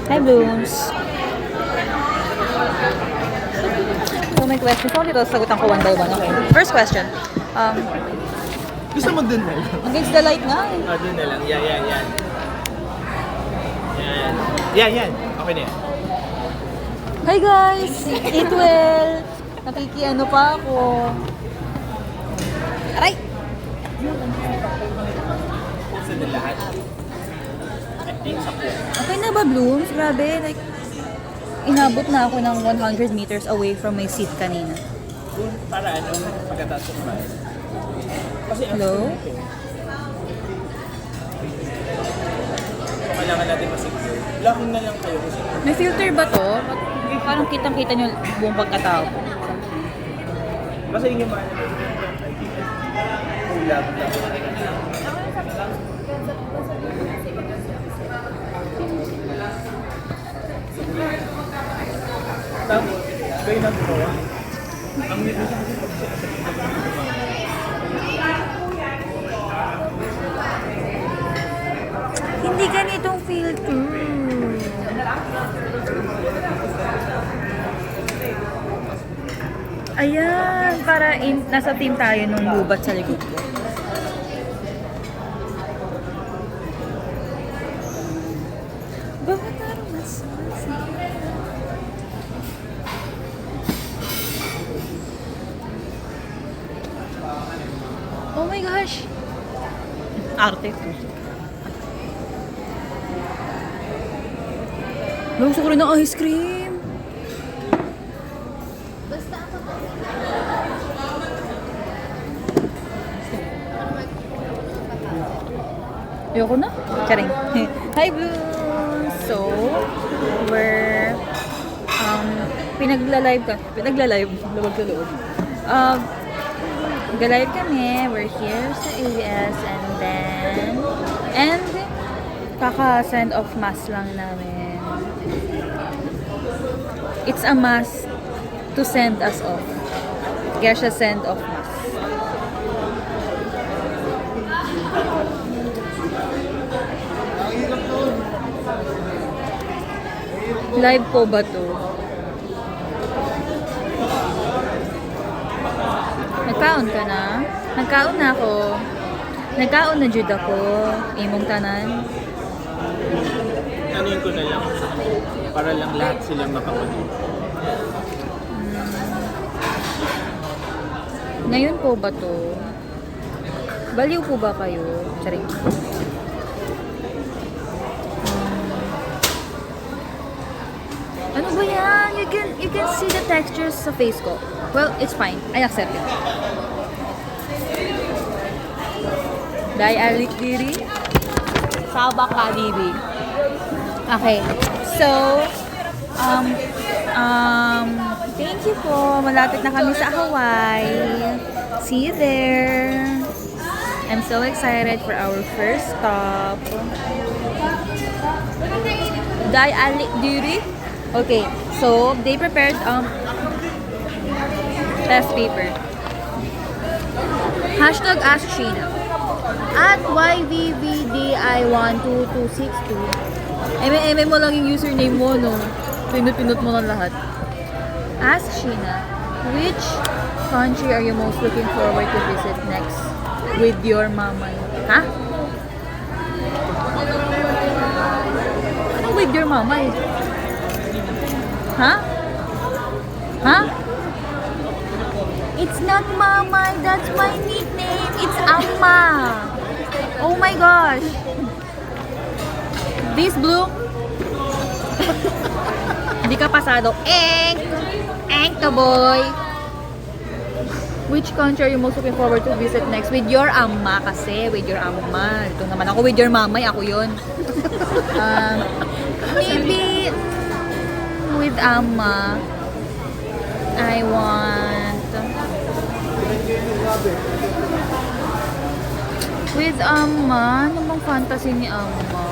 Hi, Blooms. So, may question. So, dito, sagutan ko one by one. Okay. First question. Gusto mo dun na lang? Against the light nga eh. Dun na lang. Yan. Yan. Okay na yan. Hi guys! Eat well! Nakikiano pa ako. Aray! Puso na lahat. I think sa po. Okay na ba, Blooms? Grabe, like, inabot na ako ng 100 meters away from my seat kanina. Para ano, pagkataas ko naman. Kasi Hello? kailangan natin masecure. Locking na lang kayo kasi May filter ba to? Parang kitang-kita nyo buong pagkatao ko. kasi yung mga ulam lang. Tapos, kayo na gumawa. Ang nito sa kasi Hindi ganitong filter. Ayan, para nasa team tayo nung bubat sa likod ko. Bakit parang mas Oh my gosh! Arte ko. Gusto ko rin ng ice cream. Ayoko na. Charing. Hi, Blue! So, we're pinagla-live. Lawag sa loob. Ga-live kami. We're here sa ABS and kaka-send off mass lang namin. It's a mass to send us off. Kaya siya send off mass. Live po ba to? Nagkaon ka na? Nagkaon na ako. Nagkaon na jud ako. Imong tanan. anuin ko na lang para lang lahat silang makapanood. Ngayon po ba to? Baliw po ba kayo? Charing. Ano ba yan? You can see the textures sa face ko. Well, it's fine. I accept it. Dai alik diri. Sabak ka diri. Okay. So, thank you po. Malapit na kami sa Hawaii. See you there. I'm so excited for our first stop. Dai alik diri. Okay, so they prepared test paper. Hashtag Ask Sheena. At YVVDI12262. Eme mo lang yung username mo, no? Pinut-pinut mo lang lahat. Ask Sheena, which country are you most looking forward to visit next with your mama? Ha? Ano with your mama? Ha? Ha? It's not Mama, that's my nickname. It's Amma. Oh my gosh. This blue. Hindi ka pasado. Eng ka boy. Which country are you most looking forward to visit next? With your Amma kasi. With your Amma. Ito naman ako with your mamay. Ako yun. Maybe with Amma, I want with Amma, ano bang fantasy ni Amma?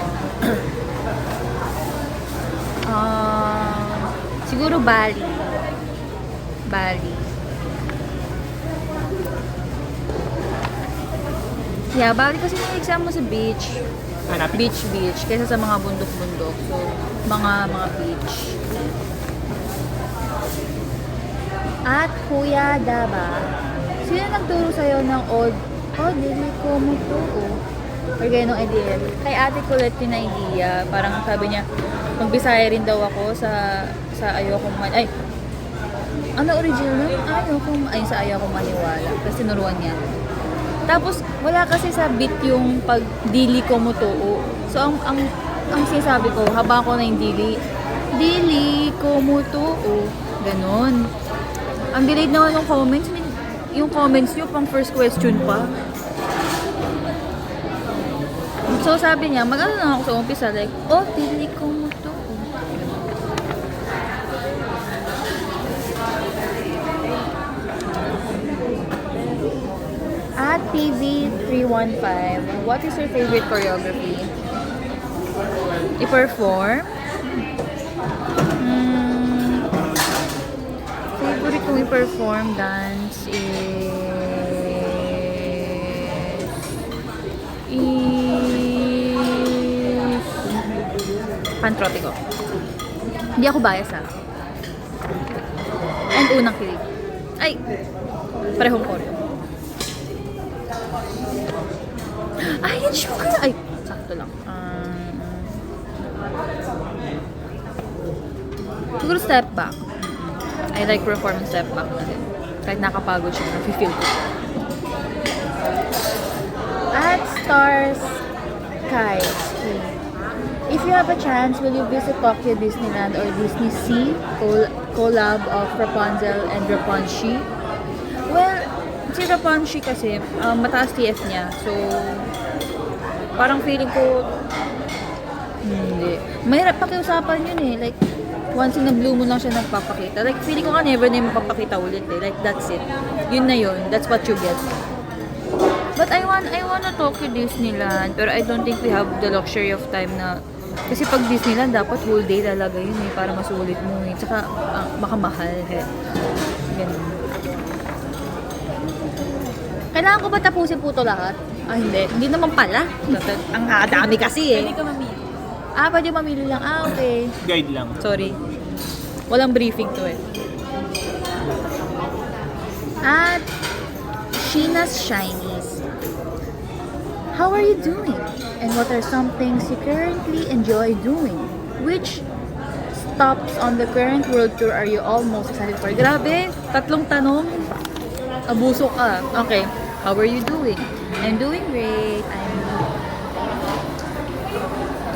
Siguro Bali. Yeah, Bali kasi yung exam mo sa beach. Hanapin. beach kaysa sa mga bundok-bundok. So, mga beach. At Kuya Daba, sino nagturo sa'yo ng dili ko mo to, or ganong idea? Kay ate Colette yung idea. Parang sabi niya, magbisaya rin daw ako sa ayokong ano original nun? Sa ayokong maniwala. Tapos tinuruan niya. Tapos, wala kasi sa beat yung pag dili ko mo to. So, ang sinasabi ko, habang ako na yung dili ko mo to. Ganon. Ang delayed naman ng comments, yung comments nyo pang first question pa. So sabi niya, mag-ano lang ako sa umpisa, like, dili ko mo to. At TV315, what is your favorite choreography? I-perform? Favorite kong i-perform dance is Pantropico. Hindi ako bias And unang kilig. Parehong choreo. Sugar! Sakto lang. Siguro step back. I like performing step back na rin. Kahit nakapagod siya, nafe-feel ko. At Stars Sky. If you have a chance, will you visit Tokyo Disneyland or Disney Sea collab of Rapunzel and Rapunshi? Well, si Rapunshi kasi, mataas TF niya. So, parang feeling ko, hindi. Mahirap pakiusapan yun eh. Like, once in a blue moon lang siya nagpapakita. Like, feeling ko never na yung mapapakita ulit eh. Like, that's it. Yun na yun. That's what you get. But I wanna Tokyo Disneyland. Pero I don't think we have the luxury of time na... Kasi pag Disneyland, dapat whole day talaga yun eh. Para masulit mo eh. Tsaka, baka mahal eh. Ganun. Kailangan ko ba tapusin po ito lahat? Hindi. Hindi naman pala. Ang dami kasi eh. Pwede ka mamili. Pwede mamili lang. Okay. Guide lang. Sorry. Walang briefing to eh. At Sheena's Shinies. How are you doing? And what are some things you currently enjoy doing? Which stops on the current world tour are you all most excited for? Grabe, 3 tanong. Abuso ka. Okay. How are you doing? I'm doing great.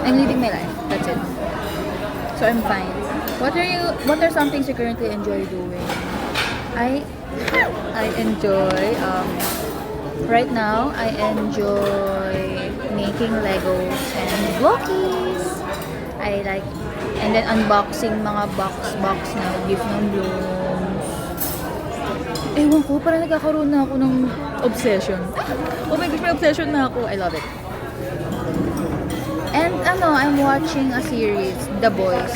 I'm living my life. That's it. So I'm fine. What are some things you currently enjoy doing? I enjoy right now I enjoy making Legos and Blockies. I like and then unboxing mga box na gift ng blooms. Ewan ko, parang nagkakaroon na ako ng obsession. Oh my gosh, may obsession na ako. I love it. And I'm watching a series, The Boys.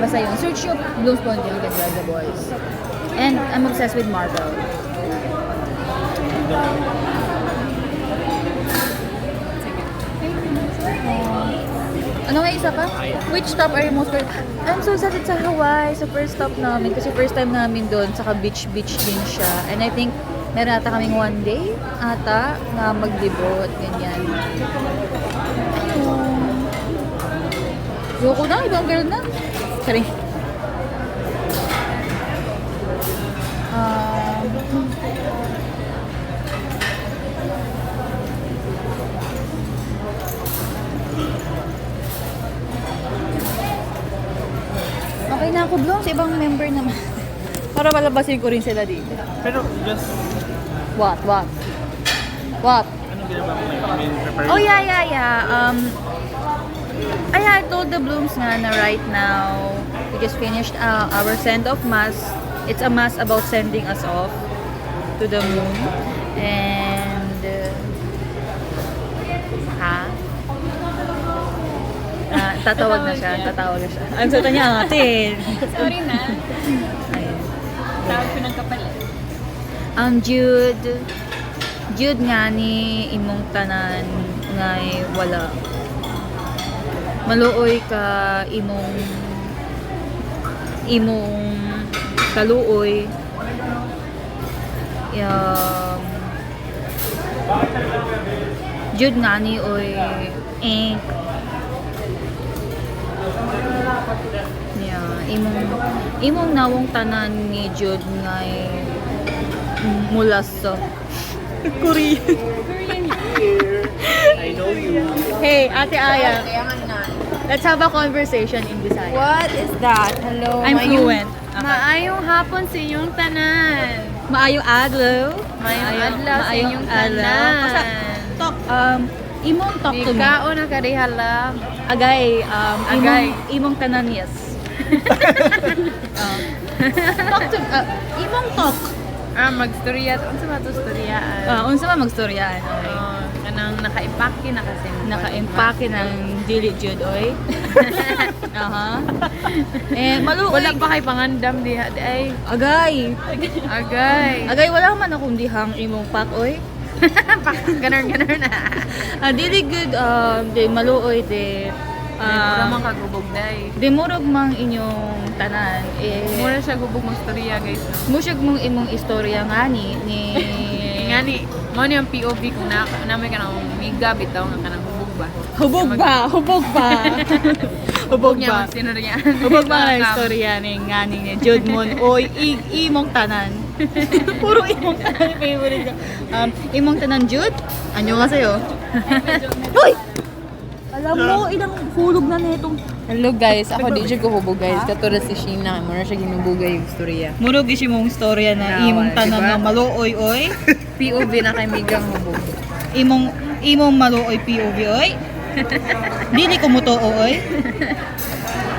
Basta yun. Search yung Bloom's Point, you can try The Boys. And I'm obsessed with Marvel. Ano nga isa pa? Which stop are you most I'm so excited sa Hawaii, sa first stop namin. Kasi first time namin doon, saka beach din siya. And I think, meron ata kaming one day ata na maglibot, ganyan. Ayoko na, ibang girl na. Sorry. Okay na ako, Blong, sa ibang member naman. Para palabasin ko rin sila dito. Pero just... What? Anong ginagawa mo ngayon? Prepare Oh, yeah. I told the Blooms nga na right now, we just finished our send-off mass. It's a mass about sending us off to the moon. And... tatawag na siya. Ang salita niya, ate. Sorry na. Tawag ko ng kapalit. Jude nga ni imong tanan ngay wala. Maluoy ka imong kaluoy. Jud nga ni oy imong nawong tanan ni Jud ngay mula sa Korean. I know you. Hey, Ate Aya, let's have a conversation in Bisaya. What is that? Hello. I'm fluent. Maayong hapon sa inyong tanan. Maayong adlaw. Maayong adlaw sa inyong adlaw. Basta, tanan. talk, imong talk to me. Ikao na kadihala. Agay, Agay. imong tanan, yes. Talk to, imong talk. Magstorya. Unsa ba to storyaan? Unsa ba magstoryaan? Kanang naka-impake na kasi. Naka-impake ng dili jud oy. Aha. Maluoy. Wala pa kay pangandam diha. Ay, Agay. agay. Agay wala man akong dihang imong pak oy. Ganar na. Dili good de maluoy de Mura man kagubog day. de murag mang inyong tanan Mura siya gubog magstorya guys. No? musyag mong imong istorya ngani ni Nga ni, mo ni ang POV kung namin ka nang miga bitaw nga kanang hubog ba? hubog ba hubog Niya ba magsinuryaan. hubog ba ang istorya ni ngani ni Judmon oy imong tanan. Puro imong tanan favorite ko. Imong tanan Jud anyo nga sayo. Hoy, alam mo ilang hulog na netong Hello guys, ako di siya ko hubog guys. Katulad si Sheena, mura siya ginubugay yung storya. murog is imong istorya na Nawa, imong tanan diba? nga maluoy oy. POV na kay migang hubog. Imong maluoy POV oy. Dili ko mo to oy.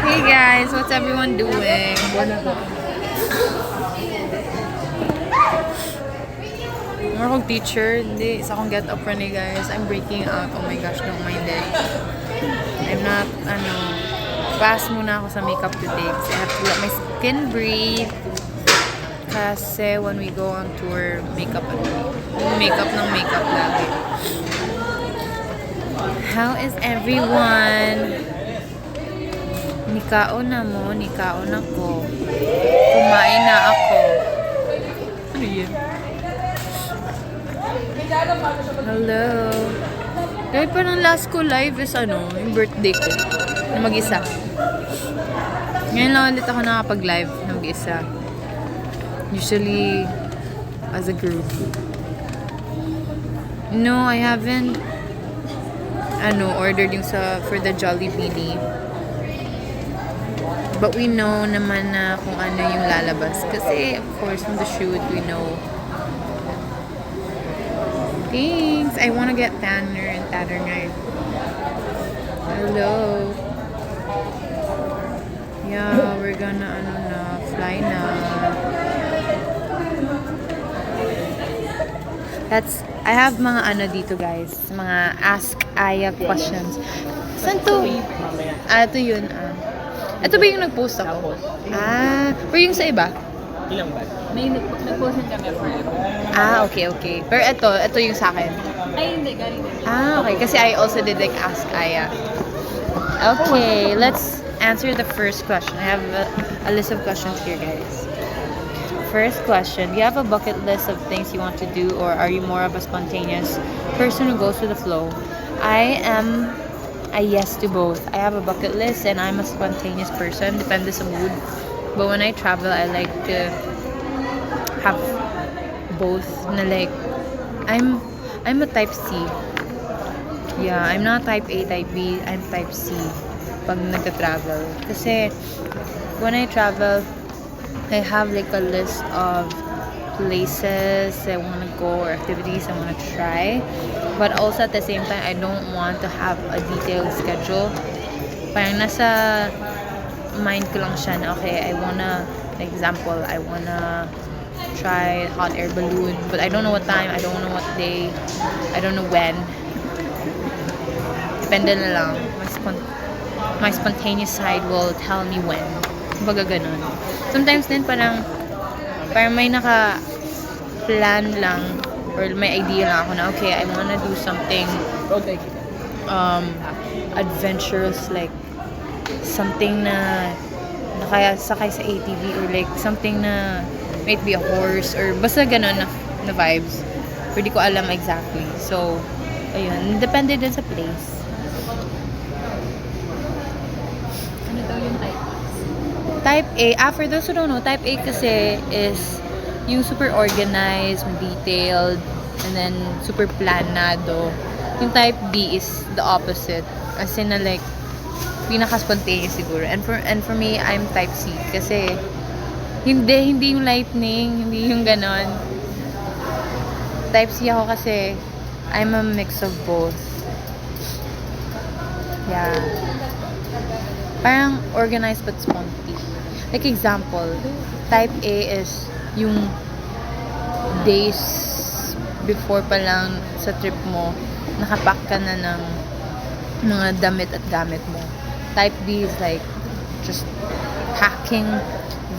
Hey guys, what's everyone doing? Mura kong teacher, hindi. Isa akong get up for ni guys. I'm breaking out. Oh my gosh, don't mind it. I'm not, pass muna ako sa makeup today kasi I have to let my skin breathe. Kasi when we go on tour, makeup ng makeup lagi. How is everyone? Nikaon na mo, nikaon ako. Kumain na ako. Ano yun? Hello. Dahil parang last ko live is yung birthday ko. Na mag-isa. Ngayon lang ulit ako nakapag-live na mag-isa. Usually, as a group. No, I haven't ordered yung for the Jollibee. But we know naman na kung ano yung lalabas. Kasi, of course, from the shoot, we know. Thanks! I wanna get tanner and tanner night. Hello. Yeah, we're gonna fly na. I have mga dito guys. Mga Ask Aya questions. Saan to? Ito yun. Ito ba yung nag-post ako? Pero yung sa iba? Ilang ba? May nag-post kami for it. Okay. Pero ito yung sa akin. Ay, hindi. Galing din. Okay. Kasi I also did like Ask Aya. Okay, let's answer the first question. I have a list of questions here, guys. First question, do you have a bucket list of things you want to do, or are you more of a spontaneous person who goes with the flow? I am a yes to both. I have a bucket list and I'm a spontaneous person, depende sa mood. But when I travel, I like to have both. Na like, I'm a type C. Yeah, I'm not type A, type B. I'm type C pag nagta-travel. Kasi when I travel, I have like a list of places I want to go or activities I want to try. But also at the same time, I don't want to have a detailed schedule. Parang nasa mind ko lang siya na, okay, I wanna, example, I wanna try hot air balloon. But I don't know what time, I don't know what day, I don't know when. Depende na lang. My spontaneous side will tell me when. Kumbaga ganun. Sometimes din parang may naka-plan lang or may idea lang ako na, okay, I wanna do something adventurous, like something na kaya sakay sa ATV, or like something na might be a horse, or basta ganun na vibes. Pero di ko alam exactly. So, ayun. Depende din sa place. Ano daw yung type? Type A, for those who don't know, Type A kasi is yung super organized, detailed, and then super planado. Yung Type B is the opposite. As in na like, pinaka-spontaneous siguro. And for me, I'm Type C. Kasi, hindi yung lightning, hindi yung ganon. Type C ako kasi, I'm a mix of both. Yeah. Parang organized but sponty. Like example, Type A is yung days before pa lang sa trip mo, nakapack ka na ng mga damit at gamit mo. Type B is like just packing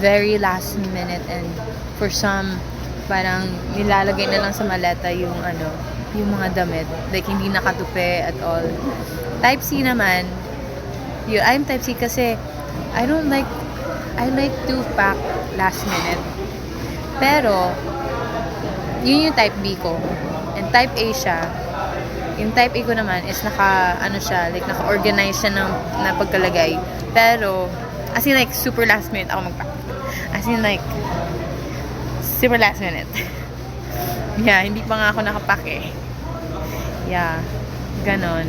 very last minute, and for some parang nilalagay na lang sa maleta yung mga damit, like hindi nakatupi at all. Type C naman, I'm Type C kasi I like to pack last minute. Pero yun yung Type B ko. And Type A siya. Yung Type A ko naman is naka-organize siya na pagkalagay. Pero, as in like, super last minute ako mag-pack. As in like, super last minute. Yeah, hindi pa nga ako nakapack eh. Yeah, ganon.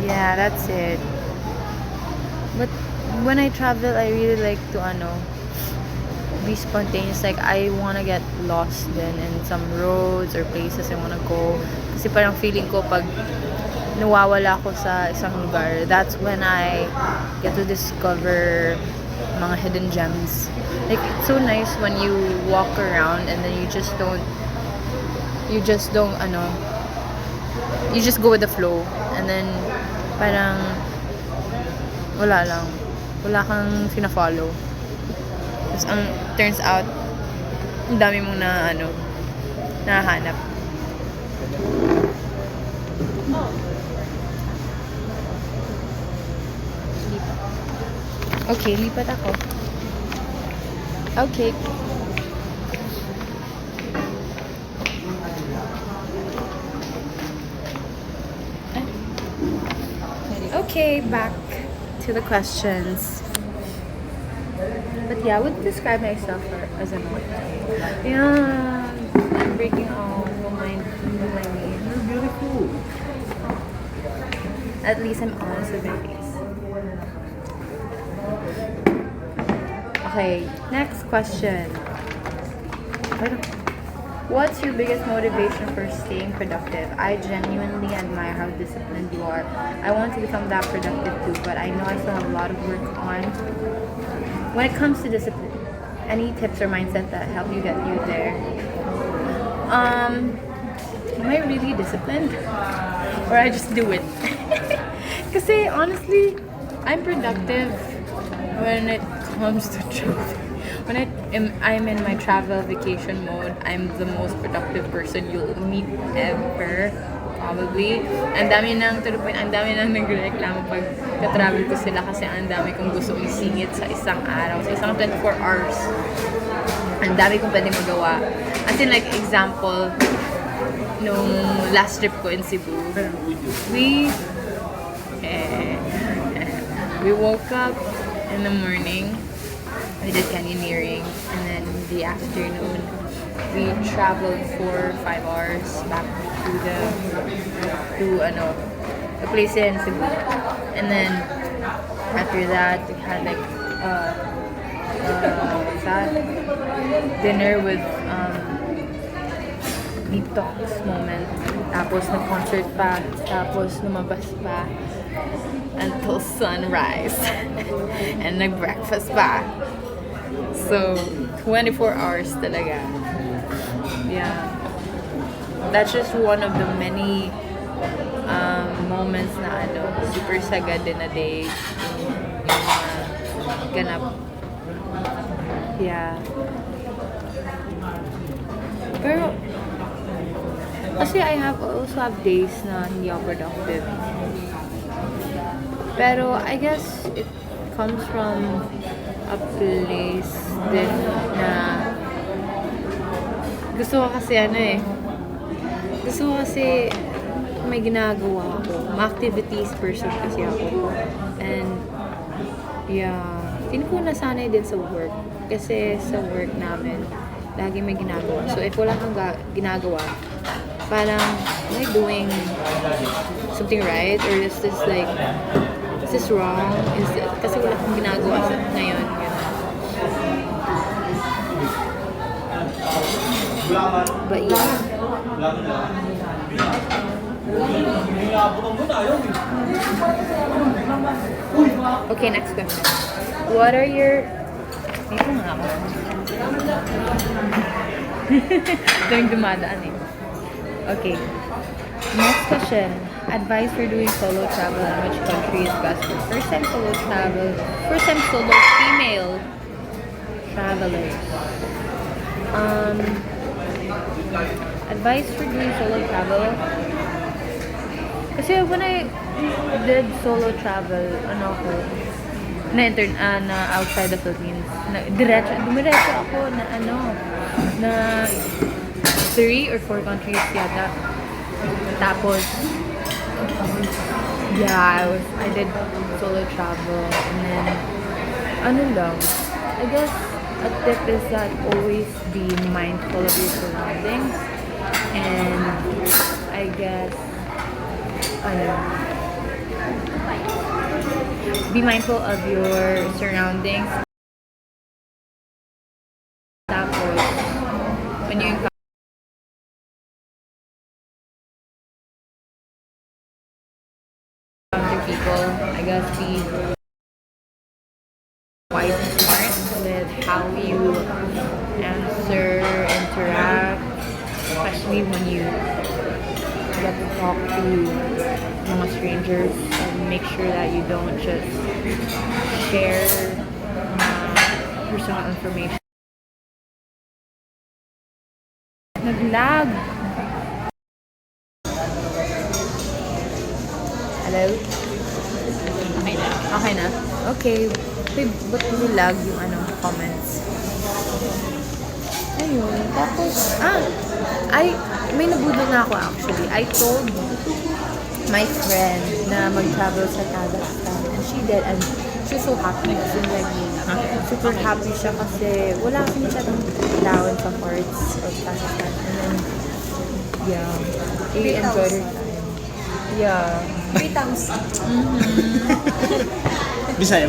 Yeah, that's it. But when I travel, I really like to be spontaneous. Like, I wanna get lost then in some roads or places I wanna go. Kasi parang feeling ko pag nawawala ako sa isang lugar, that's when I get to discover mga hidden gems. Like, it's so nice when you walk around and then you just go with the flow, and then parang wala kang fina-follow. Tapos turns out ang dami mong nahanap. Okay, lipat ako. Okay. Okay, back to the questions. But yeah, I would describe myself as an artist. Yeah, I'm breaking all my name. You're beautiful. At least I'm honest with my face. Okay, next question. What's your biggest motivation for staying productive? I genuinely admire how disciplined you are. I want to become that productive too, but I know I still have a lot of work on. When it comes to discipline, any tips or mindset that help you get you there? Am I really disciplined? Or I just do it? Kasi honestly, I'm productive when it comes to travel. When I'm in my travel vacation mode, I'm the most productive person you'll meet ever, probably. Ang dami nang nagreklamo pag ka-travel ko sila kasi ang dami kong gusto isingit sa isang araw, sa isang 24 hours. Ang dami kong pwedeng magawa. As in like example, nung last trip ko in Cebu, we woke up in the morning. We did canyoneering, and then in the afternoon, we traveled for 5 hours back to the place in Cebu. And then after that, we had like dinner with deep talks moment. Tapos nag-concert pa, tapos lumabas pa until sunrise. And nag-breakfast pa. So, 24 hours talaga. Yeah. That's just one of the many moments na super sagad in a day. Yung ganap. Yeah. Pero, Kasi I also have days na hindi ako productive. Pero I guess it comes from a place din na gusto ko kasi gusto ko kasi may ginagawa ako. Ma-activities person kasi ako. And yeah, feeling ko nasanay din sa work. Kasi sa work namin, lagi may ginagawa. So if wala kang ginagawa, parang, am I doing something right? Or is this like, is this wrong? Kasi wala kang ginagawa ngayon. But yeah. Okay, next question. What are your... Dito nga ako. Ito yung dumadaan eh. Okay. Next question. Advice for doing solo travel and which country is best for first-time solo travel, first-time solo female travelers? Advice for doing solo travel? Kasi when I did solo travel, na outside the Philippines, dumiretso ako na 3 or 4 countries yata. Tapos, yeah, I did solo travel, and then, I guess a tip is that always be mindful of your surroundings, and I guess, be mindful of your surroundings. Tapos, when you encounter people, I guess be wise and smart with how you answer, interact, especially when you get to talk to mga strangers, and make sure that you don't just share personal information. Nag-lag. Hello? Okay na? Okay. Ba't nilag yung comments? Ayun. Tapos, may nabudol na ako actually. I told my friend na mag-travel sa Kazakhstan, and she did, and she's so happy. As in, like, super happy siya kasi wala kasi masyadong down sa parts of Kazakhstan. And then, yeah, she enjoyed her time. Yeah. 3 times. Bisaya.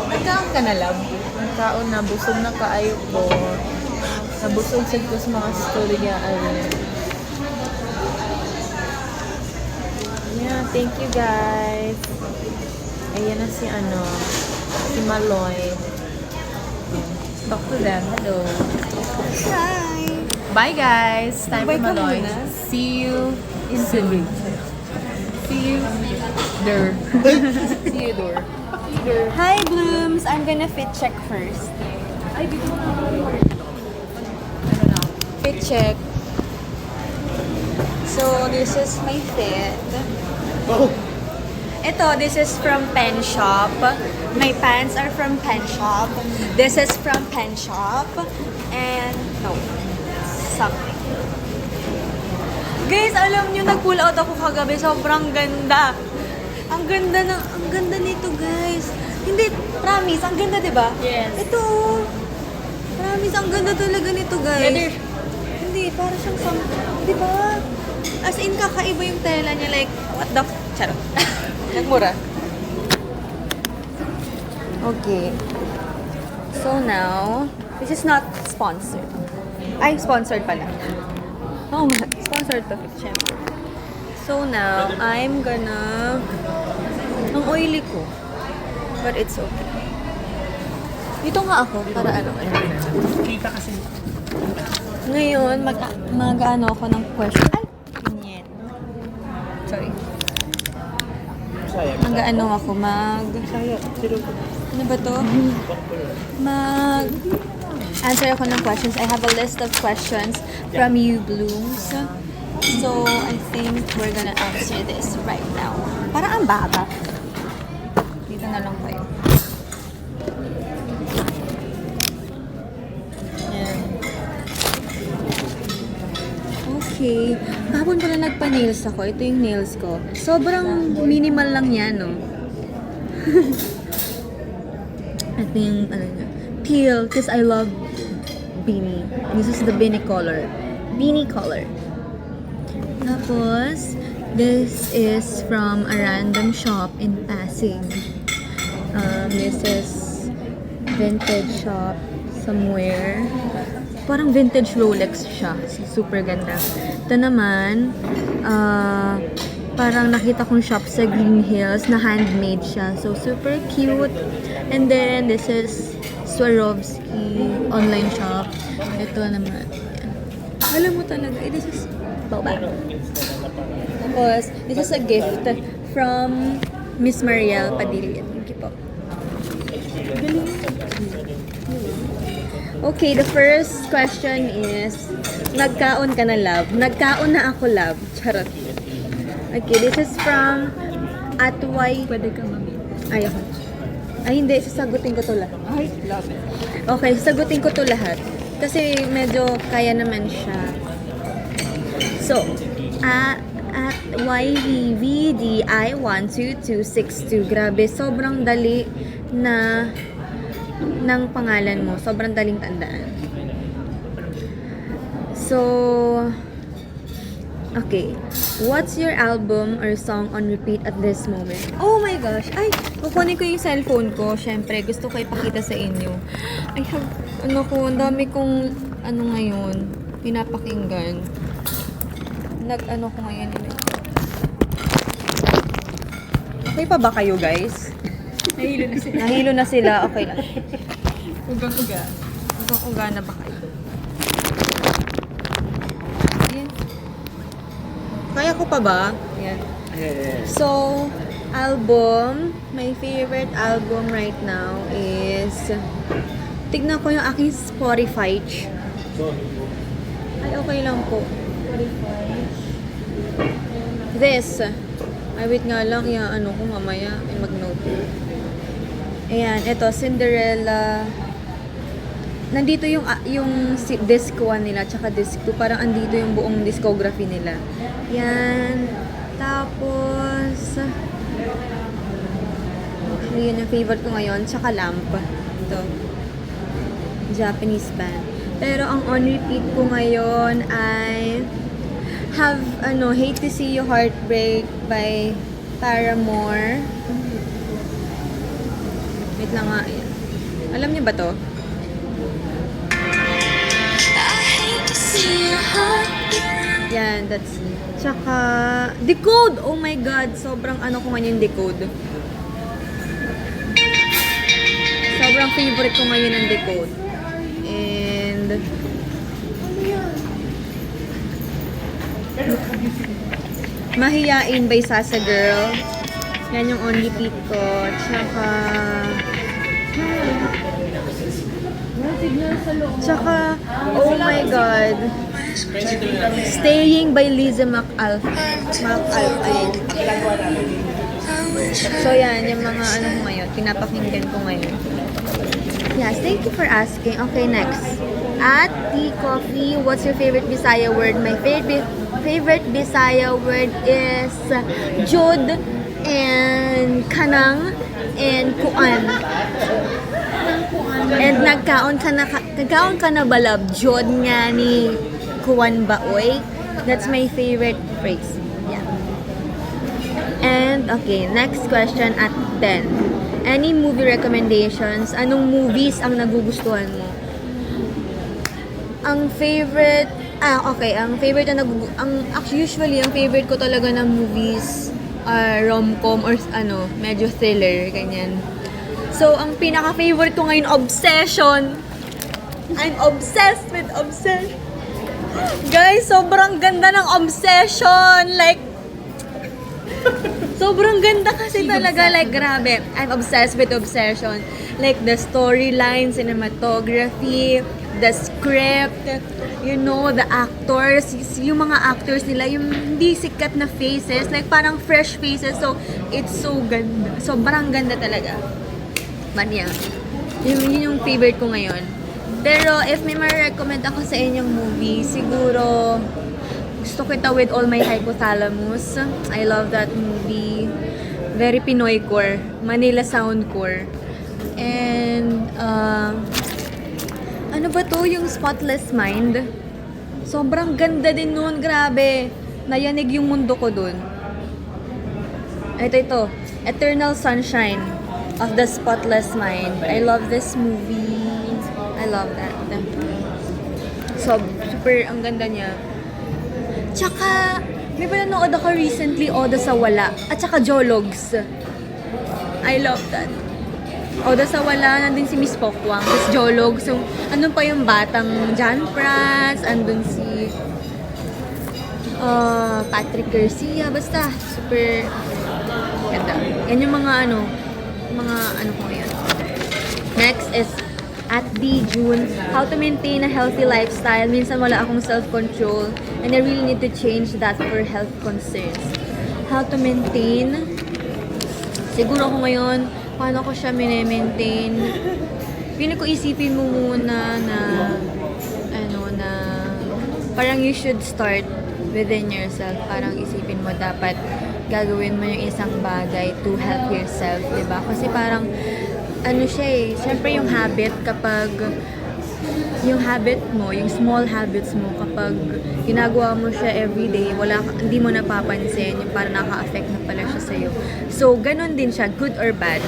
Nagkaon ka na lang. Nagkaon na, busog na kaayo ko. Nabusog sa mga storya. Yeah, thank you guys. Ayan na si Maloy. Talk to them. Hello. Hi! Bye guys. Time for Bye ka Maloy. muna. See you soon. See you there. See you there. Hi, Blooms! I'm gonna fit check first. Fit check. So, this is my fit. This is from Pen Shop. My pants are from Pen Shop. This is from Pen Shop. And, something. Guys, alam nyo, nag-pull out ako kagabi. Sobrang ganda. Ang ganda nito, guys. Hindi, promise, ang ganda, diba? Yes. Ito, promise, ang ganda talaga nito, guys. Hindi, para siyang diba? As in, kakaiba yung tela niya. Like, what the charot. Nagmura. Okay. So now, this is not sponsored. Ay, sponsored pala. Oh my, sponsored to, syempre. So now, I'm gonna... Ang oily ko. But it's okay. Dito nga ako, para Kita kasi. Ngayon, mag-ano ako ng question. Ay! Ganyan. Sorry. Bisaya. Mag-ano ako, Ano ba to? Answer ako ng questions. I have a list of questions from you, Blooms. So, I think we're gonna answer this right now. Parang ang baba. Dito na lang kayo. Yan. Okay. Kahapon pala nagpa-nails ako. Ito yung nails ko. Sobrang minimal lang yan, no? Ito yung, ano nga, teal, because I love beanie. This is the beanie color. Beanie color. Tapos, this is from a random shop in Pasig. This is vintage shop somewhere. Parang vintage Rolex siya. Super ganda. Ito naman, parang nakita kong shop sa Green Hills na handmade siya. So, super cute. And then, this is Swarovski online shop. Ito naman. Alam mo talaga, this is baba. Tapos, this is a gift from Miss Mariel Padilla. Thank you po. Okay, the first question is, nagkaon ka na, love? Nagkaon na ako, love. Charot. Okay, this is from Atway. Pwede ka mami. Ayoko. Ay, hindi. Sasagutin ko to lahat. Ay, love it. Okay, sasagutin ko to lahat. Kasi medyo kaya naman siya. So, at YVVDI12262. Grabe, sobrang dali na ng pangalan mo. Sobrang daling tandaan. So, okay. What's your album or song on repeat at this moment? Oh my gosh! Ay, kukunin ko yung cellphone ko. Siyempre, gusto ko ipakita sa inyo. I have, ang dami kong, ngayon, pinapakinggan. Ko ngayon. Okay pa ba kayo, guys? Nahilo na sila. Nahilo na sila. Okay lang. Ugang-uga. Ugang-uga na ba kayo? Ayan. Kaya ko pa ba? Ayan. So, album. My favorite album right now is... Tignan ko yung aking Spotify. Ay, okay lang po. Spotify. This. Ay, wait nga lang. Ko mamaya. Ay, mag-note. Ayan, ito, Cinderella. Nandito yung disc 1 nila, tsaka disc 2. Parang andito yung buong discography nila. Yan. Tapos, actually, yun yung favorite ko ngayon. Tsaka Lamp. Ito. Japanese band. Pero ang on repeat ko ngayon ay Hate to See You Heartbreak by Paramore. Wait lang nga. Ayan. Alam niyo ba to? Yan, that's it. Tsaka, Decode! Oh my God! Sobrang ko ngayon Decode. Sobrang favorite ko ngayon ang Decode. And, Mahiyain by Sasa Girl. Yan yung on repeat ko. Tsaka, oh my God. Staying by Liza McAlpine. So yan, yung mga ko ngayon, pinapakinggan ko ngayon. Yes, thank you for asking. Okay, next. At Tea Coffee, what's your favorite Bisaya word? My favorite Bisaya word is Jod and Kanang and Kuan. And nagkaon ka na balab Jod nga ni Kuan baoy. That's my favorite phrase. Yeah. And okay, next question at 10. Any movie recommendations? Anong movies ang nagugustuhan mo? Ang favorite, usually ang favorite ko talaga ng movies are rom-com or medyo thriller, ganyan. So, ang pinaka-favorite ko ngayon, Obsession. I'm obsessed with Obsession. Guys, sobrang ganda ng Obsession. Like, sobrang ganda kasi talaga. Like, grabe. I'm obsessed with Obsession. Like, the storyline, cinematography, the script, you know, the actors, yung mga actors nila, yung hindi sikat na faces, like parang fresh faces, so it's so ganda. Sobrang ganda talaga. Manya. Yun yung favorite ko ngayon. Pero if may ma-recommend ako sa inyong movie, siguro gusto kita With All My Hypothalamus. I love that movie. Very Pinoy core. Manila sound core. And, ano ba to? Yung Spotless Mind. Sobrang ganda din nun. Grabe. Nayanig yung mundo ko dun. Ito. Eternal Sunshine of the Spotless Mind. I love this movie. I love that. So, super ang ganda niya. Tsaka, may ba nanood ako recently, Oda sa Wala. At tsaka Jologs. I love that. Oda sa Wala, nandun si Miss Pokwang. Tapos Jologs. So, andun pa yung batang John Prats. Andun si Patrick Garcia. Basta, super ganda. Yan yung mga ano ko ngayon. Next is at D. June, how to maintain a healthy lifestyle. Minsan wala akong self-control and I really need to change that for health concerns. How to maintain? Siguro ako ngayon, paano ko siya maintain? Pili ko isipin mo muna na parang you should start within yourself. Parang isipin mo dapat gagawin mo yung isang bagay to help yourself, diba? Kasi parang siyempre yung habit kapag yung habit mo, yung small habits mo, kapag ginagawa mo siya everyday, hindi mo napapansin, yung parang naka-affect na pala siya sa'yo. So, ganun din siya, good or bad.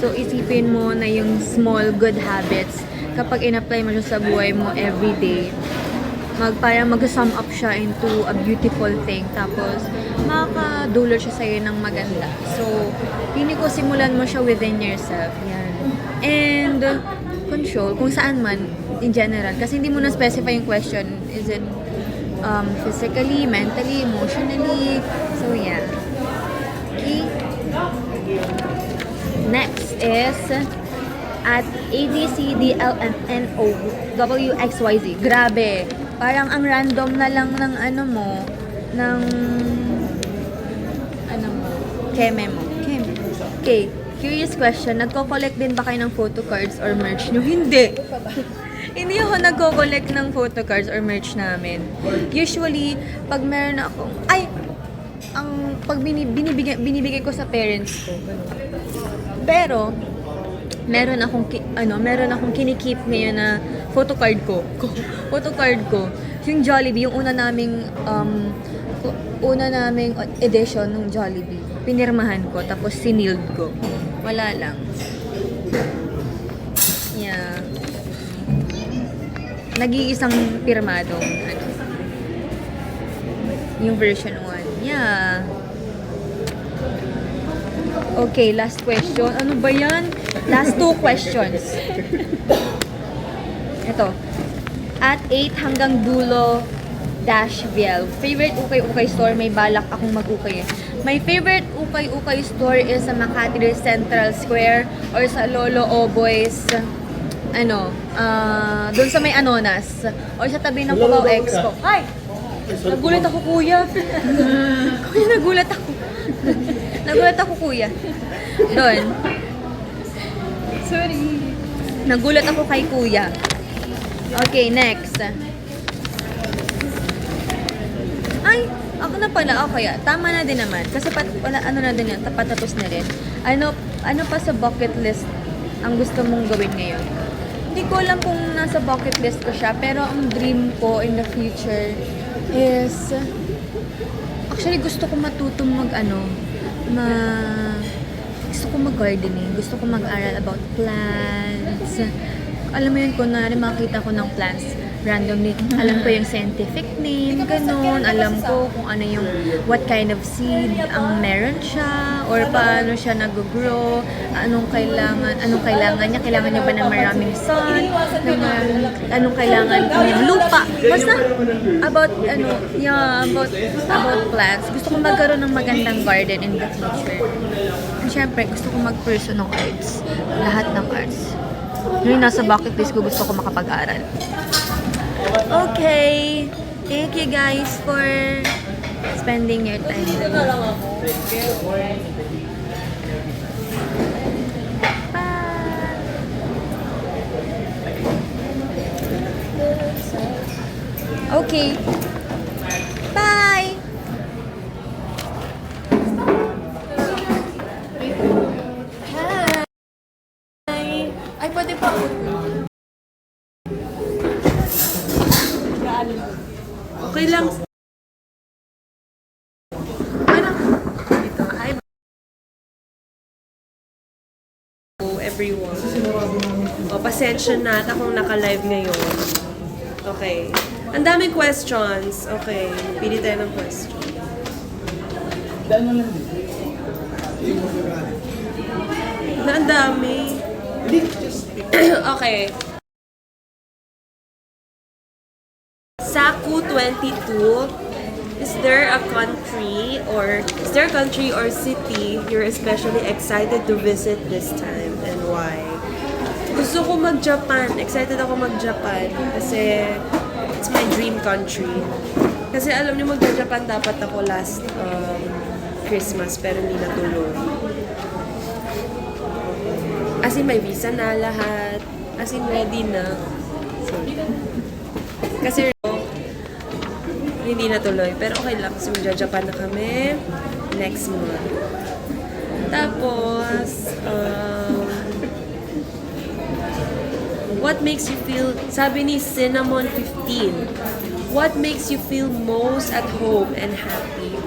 So, isipin mo na yung small good habits, kapag in-apply mo siya sa buhay mo everyday, parang mag-sum up siya into a beautiful thing. Tapos, makakadulot siya sa'yo ng maganda. So, hindi ko simulan mo siya within yourself. Yan. And, control, kung saan man, in general. Kasi hindi mo na-specify yung question. Is it physically, mentally, emotionally? So, yeah. Okay. Next is at ABCDLMNOWXYZ. Grabe. Parang ang random na lang ng keme mo. Okay. Curious question, nagko-collect din ba kayo ng photo cards or merch nyo? Hindi. Hindi ako nagko-collect ng photo cards or merch namin. Usually, pag meron akong, pag binibigay ko sa parents ko. Pero, meron akong kinikip ngayon na photo card ko. Yung Jollibee, yung una naming edition ng Jollibee. Pinirmahan ko, tapos siniled ko. Wala lang. Yeah. Nag-iisang pirmadong yung version 1. Yeah. Okay, last question. Ano ba yan? Last 2 questions. Ito. At 8 hanggang dulo -VL. Favorite ukay-ukay store, may balak akong mag-ukay. My favorite ukay-ukay store is sa Makati Central Square or sa Lolo Oboy's doon sa may Anonas or sa tabi ng Cubao Expo. Hi! Nagulat ako, kuya. Kuya, nagulat ako, kuya. Doon. Sorry. Nagulat ako kay kuya. Okay, next. Ay, ako na pala. Okay, tama na din naman. Kasi na din yan, tapos na rin. Ano pa sa bucket list ang gusto mong gawin ngayon? Hindi ko alam kung nasa bucket list ko siya, pero ang dream ko in the future is, actually gusto ko matutong gusto ko mag-gardening, gusto ko mag-aral about plants. Alam mo yun, kunwari makita ko ng plants randomly, alam ko yung scientific name, ganun, alam ko kung ano yung, what kind of seed ang meron siya, or paano siya nag-grow, anong kailangan niya, kailangan niya ba ng maraming sun, anong kailangan ng lupa, basta, about plants. Gusto ko magkaroon ng magandang garden in the future. And syempre, gusto ko mag-pursue ng arts, lahat ng arts. Yung nasa bucket list ko, gusto ko makapag-aral. Okay. Thank you guys for spending your time with me. Bye. Okay. Bye. Hi. Ay, pwede pa ako. Okay lang. Ano? Dito. Hi, everyone. O, pasensya na at akong naka-live ngayon. Okay. Ang daming questions. Okay. Pili tayo ng question. Na ang dami. Okay. Saku 22, is there a country or city you're especially excited to visit this time and why? Gusto ko mag-Japan. Excited ako mag-Japan kasi it's my dream country. Kasi alam niyo mag-Japan dapat ako last Christmas pero hindi natuloy. As in may visa na lahat. As in ready na. Sorry. Kasi hindi natuloy. Pero okay lang kasi magja-Japan na kami next month. Tapos, what makes you feel, sabi ni Cinnamon 15, what makes you feel most at home and happy?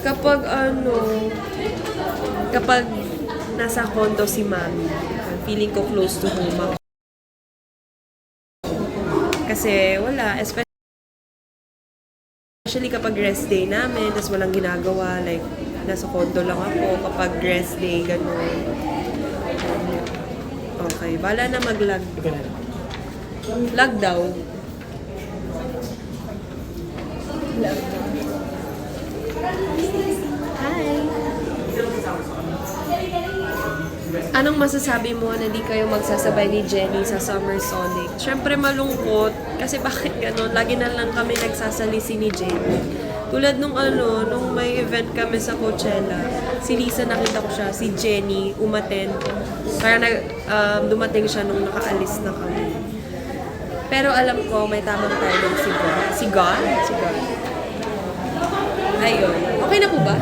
Kapag nasa condo si Mami, feeling ko close to home ako. Kasi wala, especially kapag rest day namin, tapos walang ginagawa, like, nasa condo lang ako, kapag rest day, gano'n. Okay, bala na mag-lag. Lag daw. Hi! Anong masasabi mo na di kayo magsasabay ni Jenny sa Summer Sonic? Siyempre malungkot. Kasi bakit gano'n? Lagi na lang kami nagsasalisi ni Jenny. Tulad nung may event kami sa Coachella, si Lisa nakita ko siya, si Jenny umattend. Kaya dumating siya nung nakaalis na kami. Pero alam ko, may tamang timing si God. Si God? Si God. Ayun. Okay na po ba?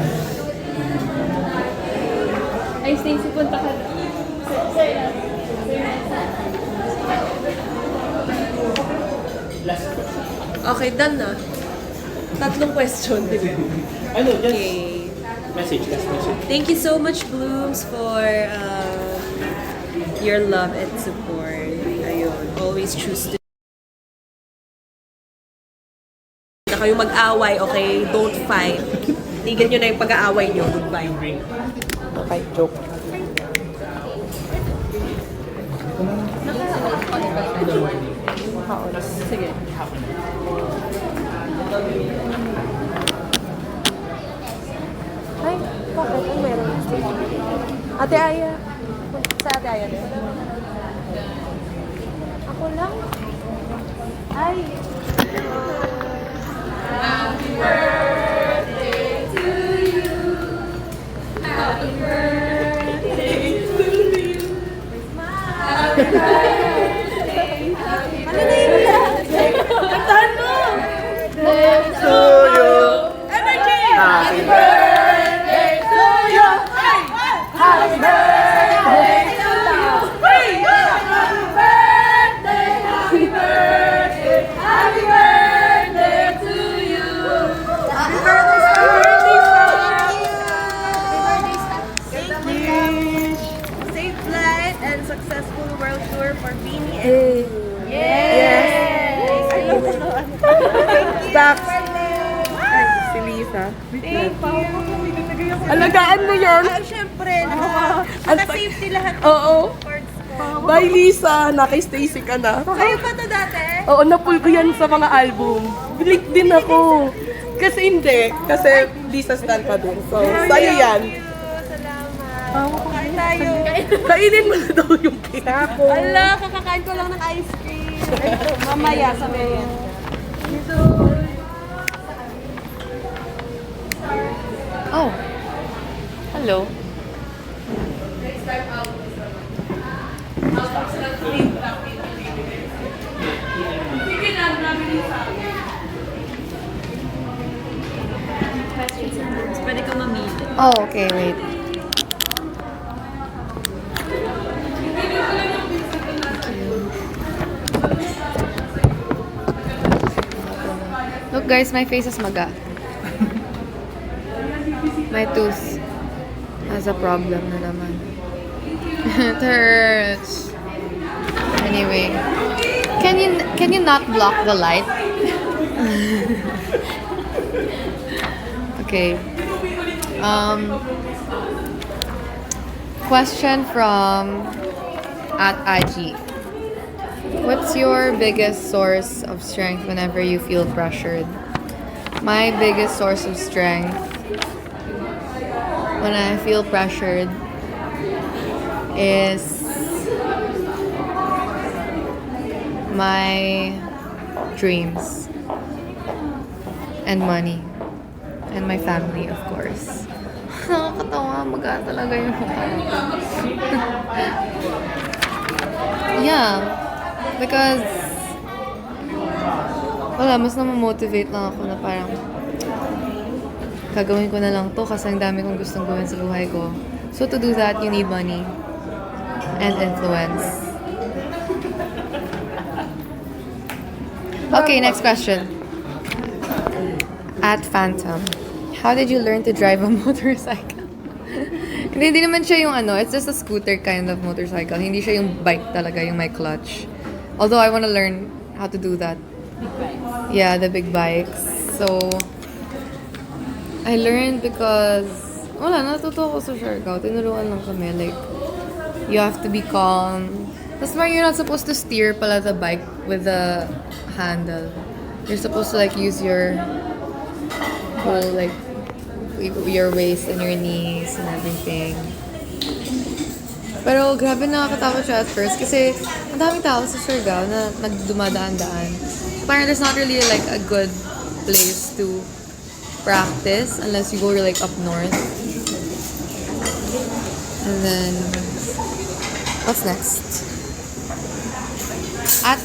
Ay, Stacey, punta ka na. Okay, done na. Tatlong question, di ba? Ano, just Okay. message. Thank you so much, Blooms, for your love and support. Ayun, always choose to na kayo mag-away, okay? Don't fight. Tignan nyo na yung pag-aaway nyo. Goodbye. Okay, joke. Sige. Ay, bakit? Ano meron? Ate Aya. Sa Ate Aya din. Ako lang? Ay. Happy birthday to you. Happy birthday to you. Happy birthday. Ano na yun? Kantahan mo! To you. Energy! Happy birthday to you. Happy birthday to you. Happy birthday! Happy birthday! Happy birthday to you! Happy birthday! Thank you! Safe flight and successful world tour for Beanie and Yes! I love it. Dax. Ay, si Lisa. Thank you! Alagaan mo yan. Ay, syempre, naka-safety lahat ng Oo. cards ko. Bye, Lisa. Kay Stacy ka na. Kayo pa to dati? Oo, napull ko yan sa mga album. Bilik din ako. Kasi hindi. Kasi Lisa stan pa din. So, sa'yo yan. Kain tayo. Kainin mo na daw yung cake. Ala, kakakain ko lang ng ice cream. Mamaya sa merienda. Oh. Hello. Pwede ka mamili. Oh, okay, wait. Look guys, my face is maga. My tooth has a problem na naman. It hurts. Anyway, can you not block the light? Okay. Question from @Aji. What's your biggest source of strength whenever you feel pressured? My biggest source of strength when I feel pressured is my dreams and money and my family, of course. Nakakatawa, maga talaga yung mukha ko. Yeah, because wala, mas na-motivate lang ako na parang gagawin ko na lang to kasi ang dami kong gustong gawin sa buhay ko. So to do that, you need money and influence. Okay, next question. @Phantom. How did you learn to drive a motorcycle? Hindi naman siya yung ano, it's just a scooter kind of motorcycle. Hindi siya yung bike talaga, yung may clutch. Although I want to learn how to do that. Yeah, the big bikes. So, I learned because, wala, natuto ako sa Siargao. Tinuruan lang kami, like, you have to be calm. Tapos you're not supposed to steer pala the bike with the handle. You're supposed to, like, use your whole, like, your waist and your knees and everything. Pero grabe nakakatakot siya at first kasi ang daming tao sa Siargao na nagdumadaan-daan. Parang there's not really like a good place to practice unless you go like up north. And then, what's next?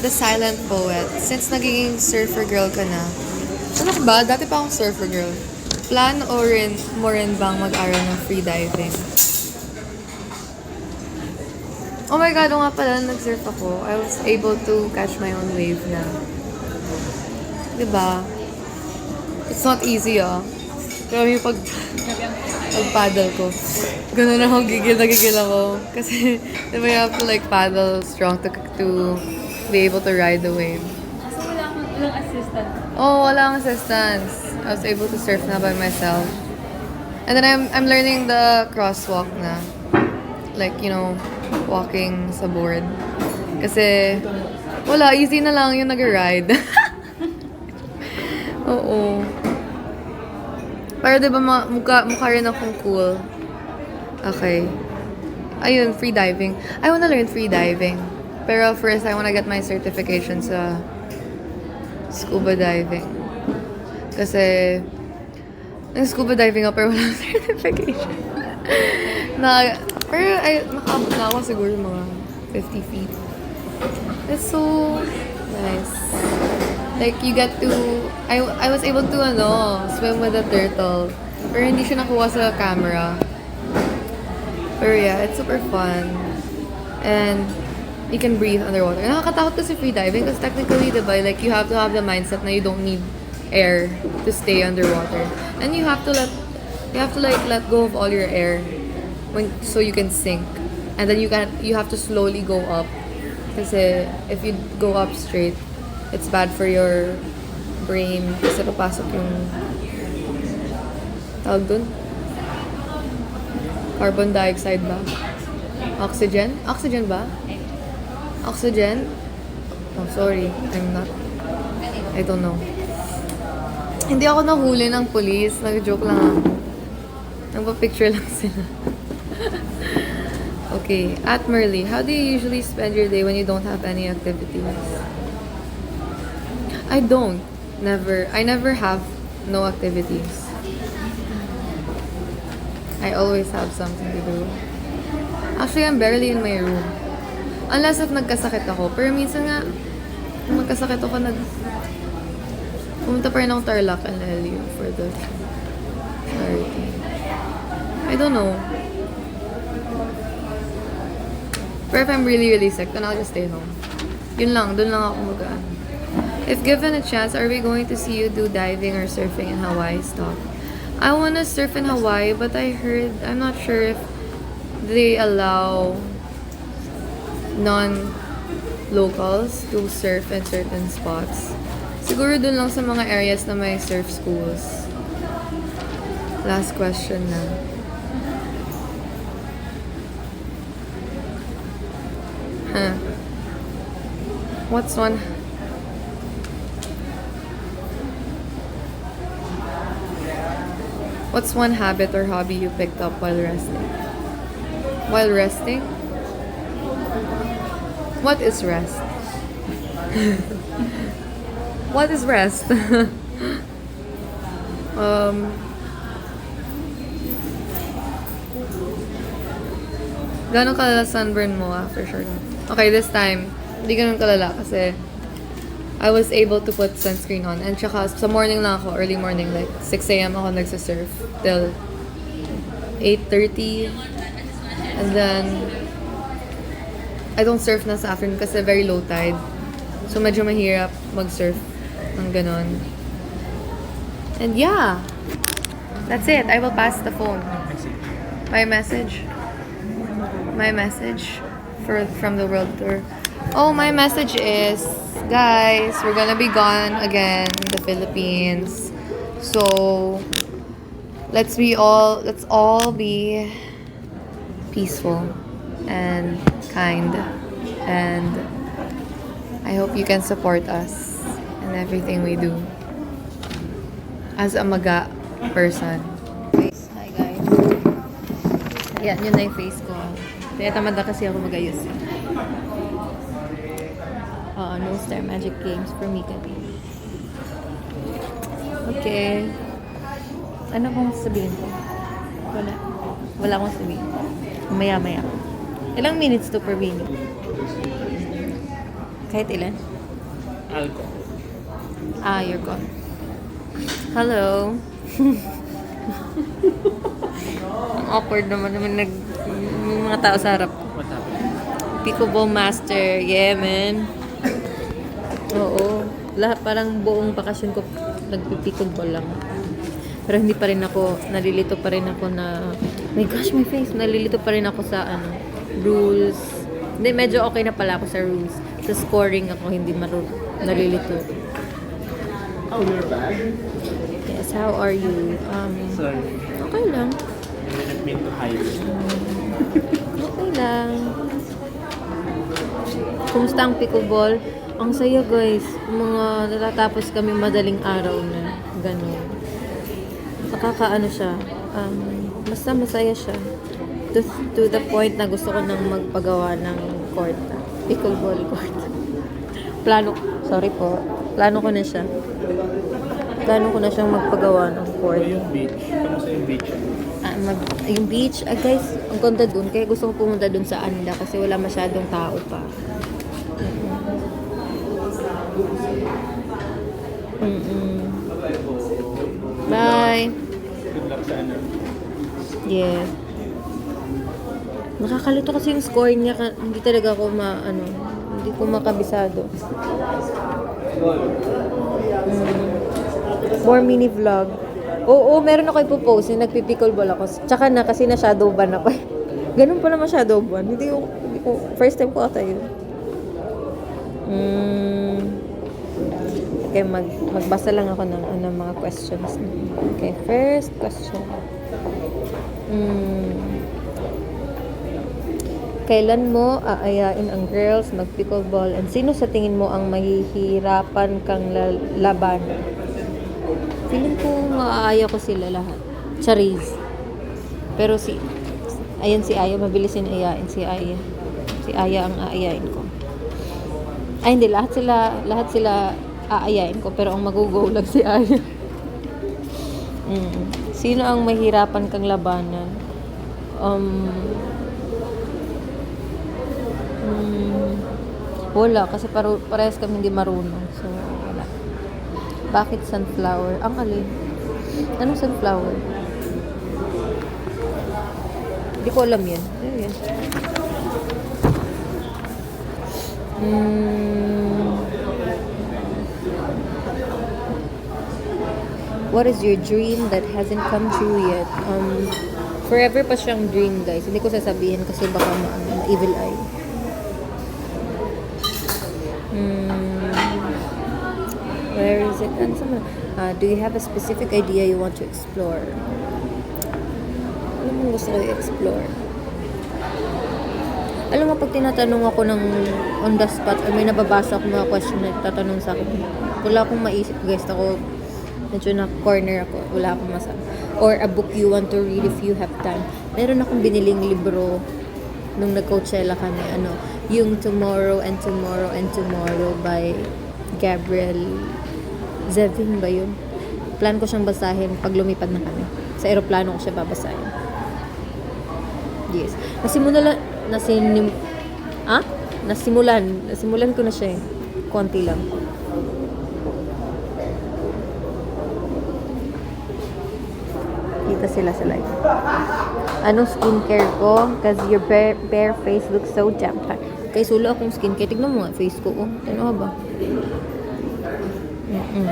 @The Silent Poet. Since naging surfer girl ka na, ano ka ba? Dati pa akong surfer girl. Plan mo rin bang mag-aral ng freediving? Oh my God, nga pala, nag-surf ako. I was able to catch my own wave na. Diba? It's not easy, ah. Pero yung pag-paddle ko, ganun ako, gigil na gigil ako. Kasi, diba, you have to like paddle strong to be able to ride the wave. So walang assistant. Oh, walang assistance. I was able to surf na by myself. And then I'm learning the crosswalk na. Like, you know, walking sa board. Kasi, wala, easy na lang yung nag-ride. Oo. Pero diba mukha rin akong cool. Okay. Ayun, free diving. I wanna learn free diving. Pero first, I wanna get my certification sa scuba diving. Kasi, nag-scuba diving ako pero walang certification. Pero nakaabot na ako siguro mga 50 feet. It's so nice. Like, you get to... I was able to, swim with a turtle. Pero hindi siya nakuha sa camera. Pero yeah, it's super fun. And you can breathe underwater. Nakakatakot kasi free diving because technically, diba, like, you have to have the mindset na you don't need air to stay underwater. And you have to let go of all your air so you can sink. And then you have to slowly go up. Kasi if you go up straight, it's bad for your brain kasi papasok yung tawag dun? Carbon dioxide ba? Oxygen? Oxygen ba? Oxygen? Oh, sorry. I don't know. Hindi ako nahuli ng police. Nag-joke lang ako. Nagpa-picture lang sila. Okay, at Merly, how do you usually spend your day when you don't have any activities? I don't. Never. I never have no activities. I always have something to do. Actually, I'm barely in my room. Unless if nagkasakit ako. Pero minsan nga, kung magkasakit ako, pumunta pa rin akong Tarlac and LU for the charity. I don't know. Pero if I'm really, really sick, then I'll just stay home. Yun lang, dun lang ako magaan. If given a chance, are we going to see you do diving or surfing in Hawaii? Stop. I wanna surf in Hawaii, but I heard, I'm not sure if they allow non-locals to surf in certain spots. Siguro dun lang sa mga areas na may surf schools. Last question na. Huh. What's one? What's one habit or hobby you picked up while resting? While resting? What is rest? What is rest? Gano'ng kalala sunburn mo after sure? Okay, this time, hindi ganun kalala kasi I was able to put sunscreen on. And tsaka sa morning lang ako, early morning, like 6 a.m. ako nagsasurf till 8:30. And then, I don't surf na sa afternoon kasi very low tide. So medyo mahirap mag-surf ng ganon. And yeah, that's it. I will pass the phone. My message. My message from the world tour. Oh, my message is, guys, we're gonna be gone again in the Philippines. So let's all be peaceful and kind, and I hope you can support us in everything we do as a maga person. Hi guys. Yan, yun na yung face ko. Kaya tamad na kasi ako mag-ayos. No Star Magic Games for Mika. Okay. Ano kong sabihin ko? Wala akong sabihin. Maya-maya. Ilang minutes to per minute? Kahit ilan? Alcohol. You're gone. Hello. Ang awkward naman yung mga tao sa harap. What happened? Pickleball master. Yeah, man. Oo. Lahat parang buong bakasyon ko nagpipickleball lang. Pero hindi pa rin ako, nalilito pa rin ako na, my gosh, my face, nalilito pa rin ako sa rules. Hindi, medyo okay na pala ako sa rules. Sa scoring ako, hindi nalilito. Oh, you're bad? Yes, how are you? Sorry. Okay lang. I didn't mean to hide. Okay lang. Kumusta ang pickleball? Ang saya guys. Mga natatapos kami madaling araw na. Ganun. Nakakaano siya. Basta masaya siya. To the point na gusto ko nang magpagawa ng court. Pickleball court. Plano ko na siya. Plano ko na siyang magpagawa ng court. Yung beach. Kamusta yung beach? Yung beach, guys, ang ganda dun. Kaya gusto ko pumunta dun sa Anda kasi wala masyadong tao pa. Bye. Good luck sa ano. Yeah. Nakakalito kasi yung score niya. Hindi talaga ako hindi ko makabisado. More mini vlog. Oo, meron ako ipopost yung nagpipickleball ako. Tsaka na kasi na shadow ban ako. Ganun pala ma-shadow ban. Hindi ko, first time ko ata yun. Okay, magbasa lang ako ng mga questions. Okay, first question. Kailan mo aayain ang girls mag-pickleball and sino sa tingin mo ang mahihirapan kang laban? Feeling ko maaaya ko sila lahat. Charis. Pero Ayan si Aya, mabilis yung ayain si Aya. Si Aya ang aayain ko. Ay hindi, lahat sila aayain ko, pero ang magugo lang si Aya. Sino ang mahirapan kang labanan? Wala, kasi parehas kami hindi marunong. So, wala. Bakit sunflower? Ang alin? Anong sunflower? Hindi ko alam yan. Ano yan? What is your dream that hasn't come true yet? Forever pa siyang dream, guys. Hindi ko sasabihin kasi baka evil eye. Where is it? Do you have a specific idea you want to explore? Ano mong gusto ko i-explore? Alam mo, pag tinatanong ako ng on the spot or may nababasa ako mga question na tatanong sa akin, wala akong maisip, guys. Ako, medyo na corner ako. Wala akong masabi. Or a book you want to read if you have time. Meron akong biniling libro nung nag-Coachella kami. Yung Tomorrow and Tomorrow and Tomorrow by Gabriel Zevin ba yun? Plan ko siyang basahin pag lumipad na kami. Sa aeroplano ko siya babasahin. Yes. Nasimulan ko na siya eh. Konti lang. Kita sila sa live. Anong skincare ko? Cause your bare face looks so jam-packed. Kay sulo akong skincare. Tignan mo nga face ko. Ano ba?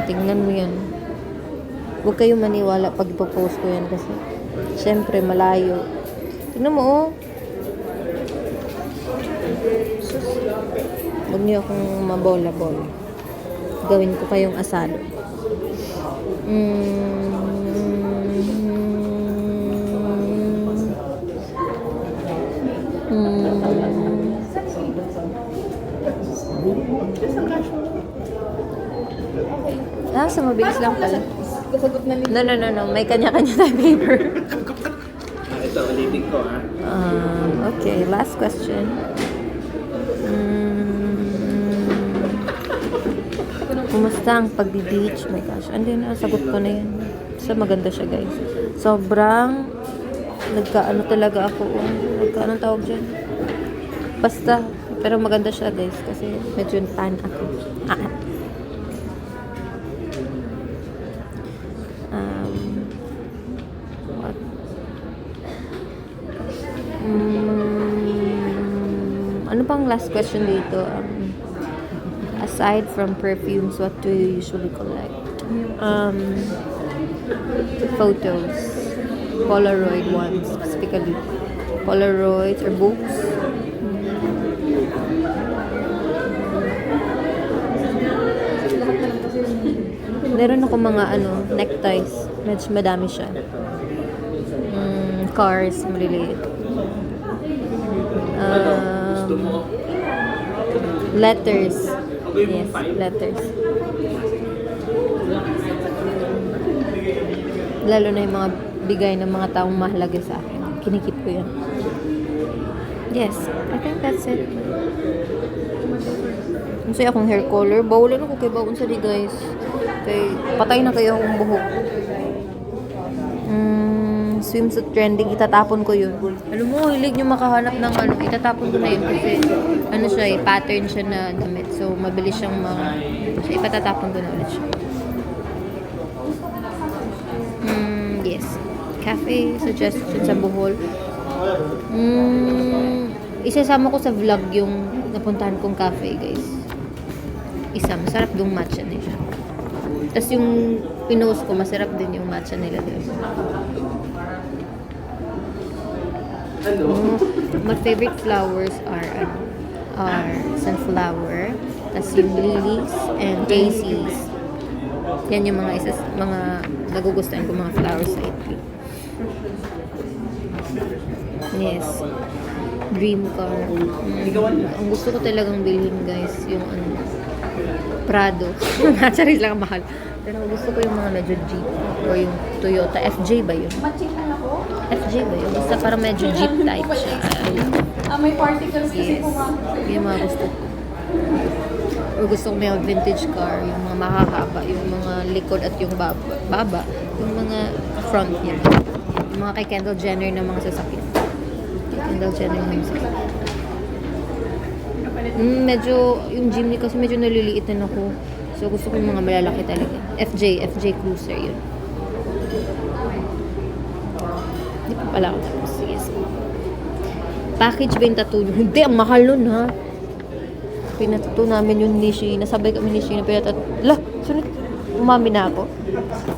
Tignan mo yan. Huwag kayong maniwala pag ipopost ko yan kasi syempre malayo. Tignan mo Sus. Huwag niyo akong mabola-bola. Gawin ko kayong asado. So mabilis lang pala. No. May kanya-kanya tayo paper. Ito, ulitin ko Okay, last question. Kumusta ang pagbi-beach? My gosh, sagot ko na yan. So, maganda siya, guys. Sobrang nagkaano talaga ako. Anong tawag dyan? Basta, pero maganda siya, guys. Kasi medyo tan ako. Ano pang last question dito? Aside from perfumes, what do you usually collect? Photos. Polaroid ones, specifically. Polaroids or books. Meron ako mga neckties. Medyo madami siya. Cars, maliliit. Letters. Yes, letters. Lalo na yung mga bigay ng mga taong mahalaga sa akin. Kinikip ko yan. Yes, I think that's it. Kasi akong hair color. Bawalan ako kay bawon sa di, guys. Kay patay na kayo akong buhok. Swimsuit trending, itatapon ko yun. Alam mo, hilig nyo makahanap ng itatapon ko na yun kasi siya pattern siya na damit. So, mabilis siyang ipatatapon ko na ulit siya. Yes. Cafe suggestion sa Bohol. Isasama ko sa vlog yung napuntahan kong cafe, guys. Masarap yung matcha nila. Tapos yung pinost ko, masarap din yung matcha nila doon. My favorite flowers are sunflower, tas yung lilies and daisies. Yan yung mga nagugustuhan ko mga flowers sa Italy. Yes. Dream car. Ang gusto ko talagang bilhin, guys, yung Prado. Naturally lang mahal. Pero gusto ko yung mga medyo Jeep o yung Toyota FJ ba yun? FJ ba yun? Basta parang medyo jeep type siya. May particles Yes. Yung mga gusto ko. Or gusto ko may vintage car, yung mga makakaba, yung mga likod at yung baba, yung mga front niya. Yung mga kay Kendall Jenner na mga sasakyan. Kay Kendall Jenner na mga sasakyan. Medyo, yung Jimny kasi medyo naliliitan ako. So gusto ko yung mga malalaki talaga. FJ Cruiser yun. Hindi pa pala ako tapos. Sige. Package ba yung tattoo nyo? Hindi, ang mahal nun ha. Pinatattoo namin yung Nishi. Nasabay kami Nishi na pinatattoo. Sunod. Umami na ako.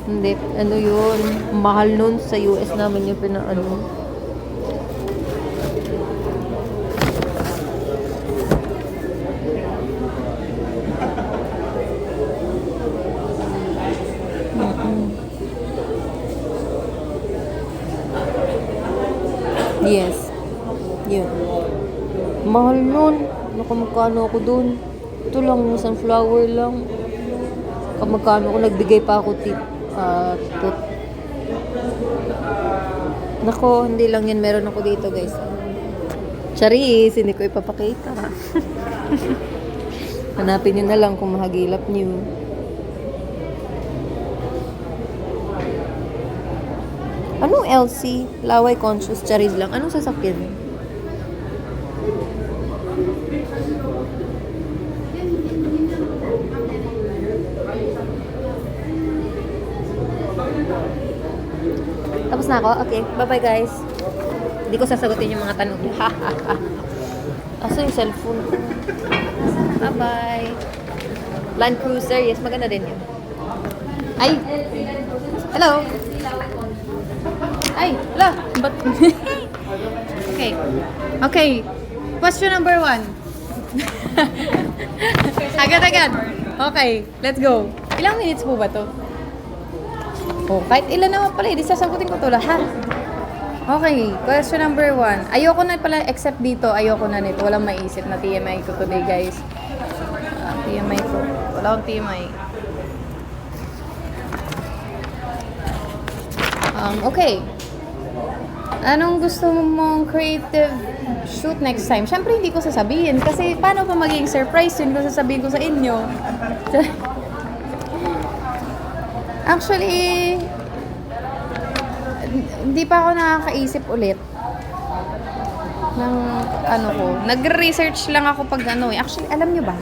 Hindi, ano yun. Mahal nun sa US namin yung pinaano. Yes. Yun. Mahal nun. Nakamagkano ako dun. Ito lang, yung sunflower lang. Kamagkano ako, nagbigay pa ako tip. Tip. Nako, hindi lang yan. Meron ako dito, guys. Charis, hindi ko ipapakita. Hanapin nyo na lang kung mahagilap nyo. Anong LC? Laway Conscious, Charis lang. Anong sasakyan? Tapos na ako? Okay. Bye-bye, guys. Hindi ko sasagutin yung mga tanong niyo. Asa yung cellphone ko? Bye-bye. Land Cruiser. Yes, maganda din yun. Ay! Hello! Ay! Hello! But... okay. Okay. Question number 1. Agad-agad. Okay. Let's go. Ilang minutes po ba to? Oh, kahit ilan naman pala, hindi sasagutin ko to lahat. Okay, question number 1. Ayoko na pala, except dito, ayoko na nito. Walang maisip na TMI ko today, guys. TMI ko. Wala akong TMI. Okay. Anong gusto mong creative shoot next time? Siyempre, hindi ko sasabihin. Kasi, paano pa magiging surprise yun kung sasabihin ko sa inyo? Actually, hindi pa ako nakakaisip ulit ng ano ko. Nag-research lang ako pag ano eh. Actually, alam nyo ba?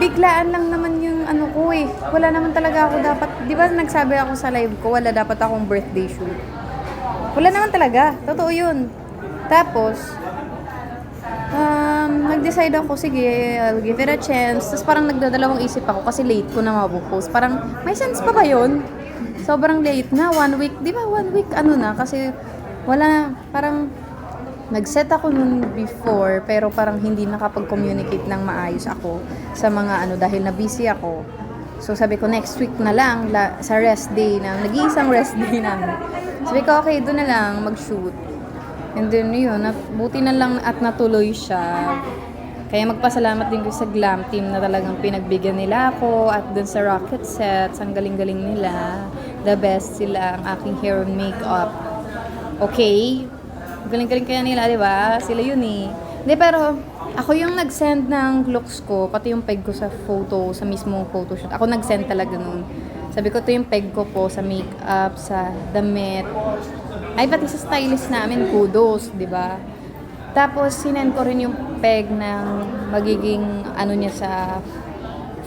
Biglaan lang naman yung ano ko eh. Wala naman talaga ako dapat, di ba nagsabi ako sa live ko, wala dapat akong birthday shoot. Wala naman talaga. Totoo yun. Tapos, nag-decide ako, sige, I'll give it a chance. Tapos parang nagdadalawang isip ako kasi late ko na mabupost. Parang, may sense pa ba yun? Sobrang late na, 1 week. Di ba 1 week ano na? Kasi wala, parang nag-set ako nun before, pero parang hindi nakapag-communicate ng maayos ako sa mga ano, dahil na busy ako. So sabi ko, next week na lang, sa rest day na, nag-iisang rest day namin. Sabi ko, okay, doon na lang mag-shoot. And then yun, buti na lang at natuloy siya. Kaya magpasalamat din ko sa Glam Team na talagang pinagbigyan nila ako at dun sa Rocket Sets, ang galing-galing nila. The best sila, ang aking hair and makeup. Okay? Galing-galing kaya nila, di ba? Sila yun eh. Hindi, pero ako yung nag-send ng looks ko, pati yung peg ko sa photo, sa mismong photoshoot. Ako nag-send talaga nun. Sabi ko, ito yung peg ko po sa makeup, sa damit. Ay, pati sa stylist namin, kudos, di ba? Tapos, sinend ko rin yung peg ng magiging ano niya sa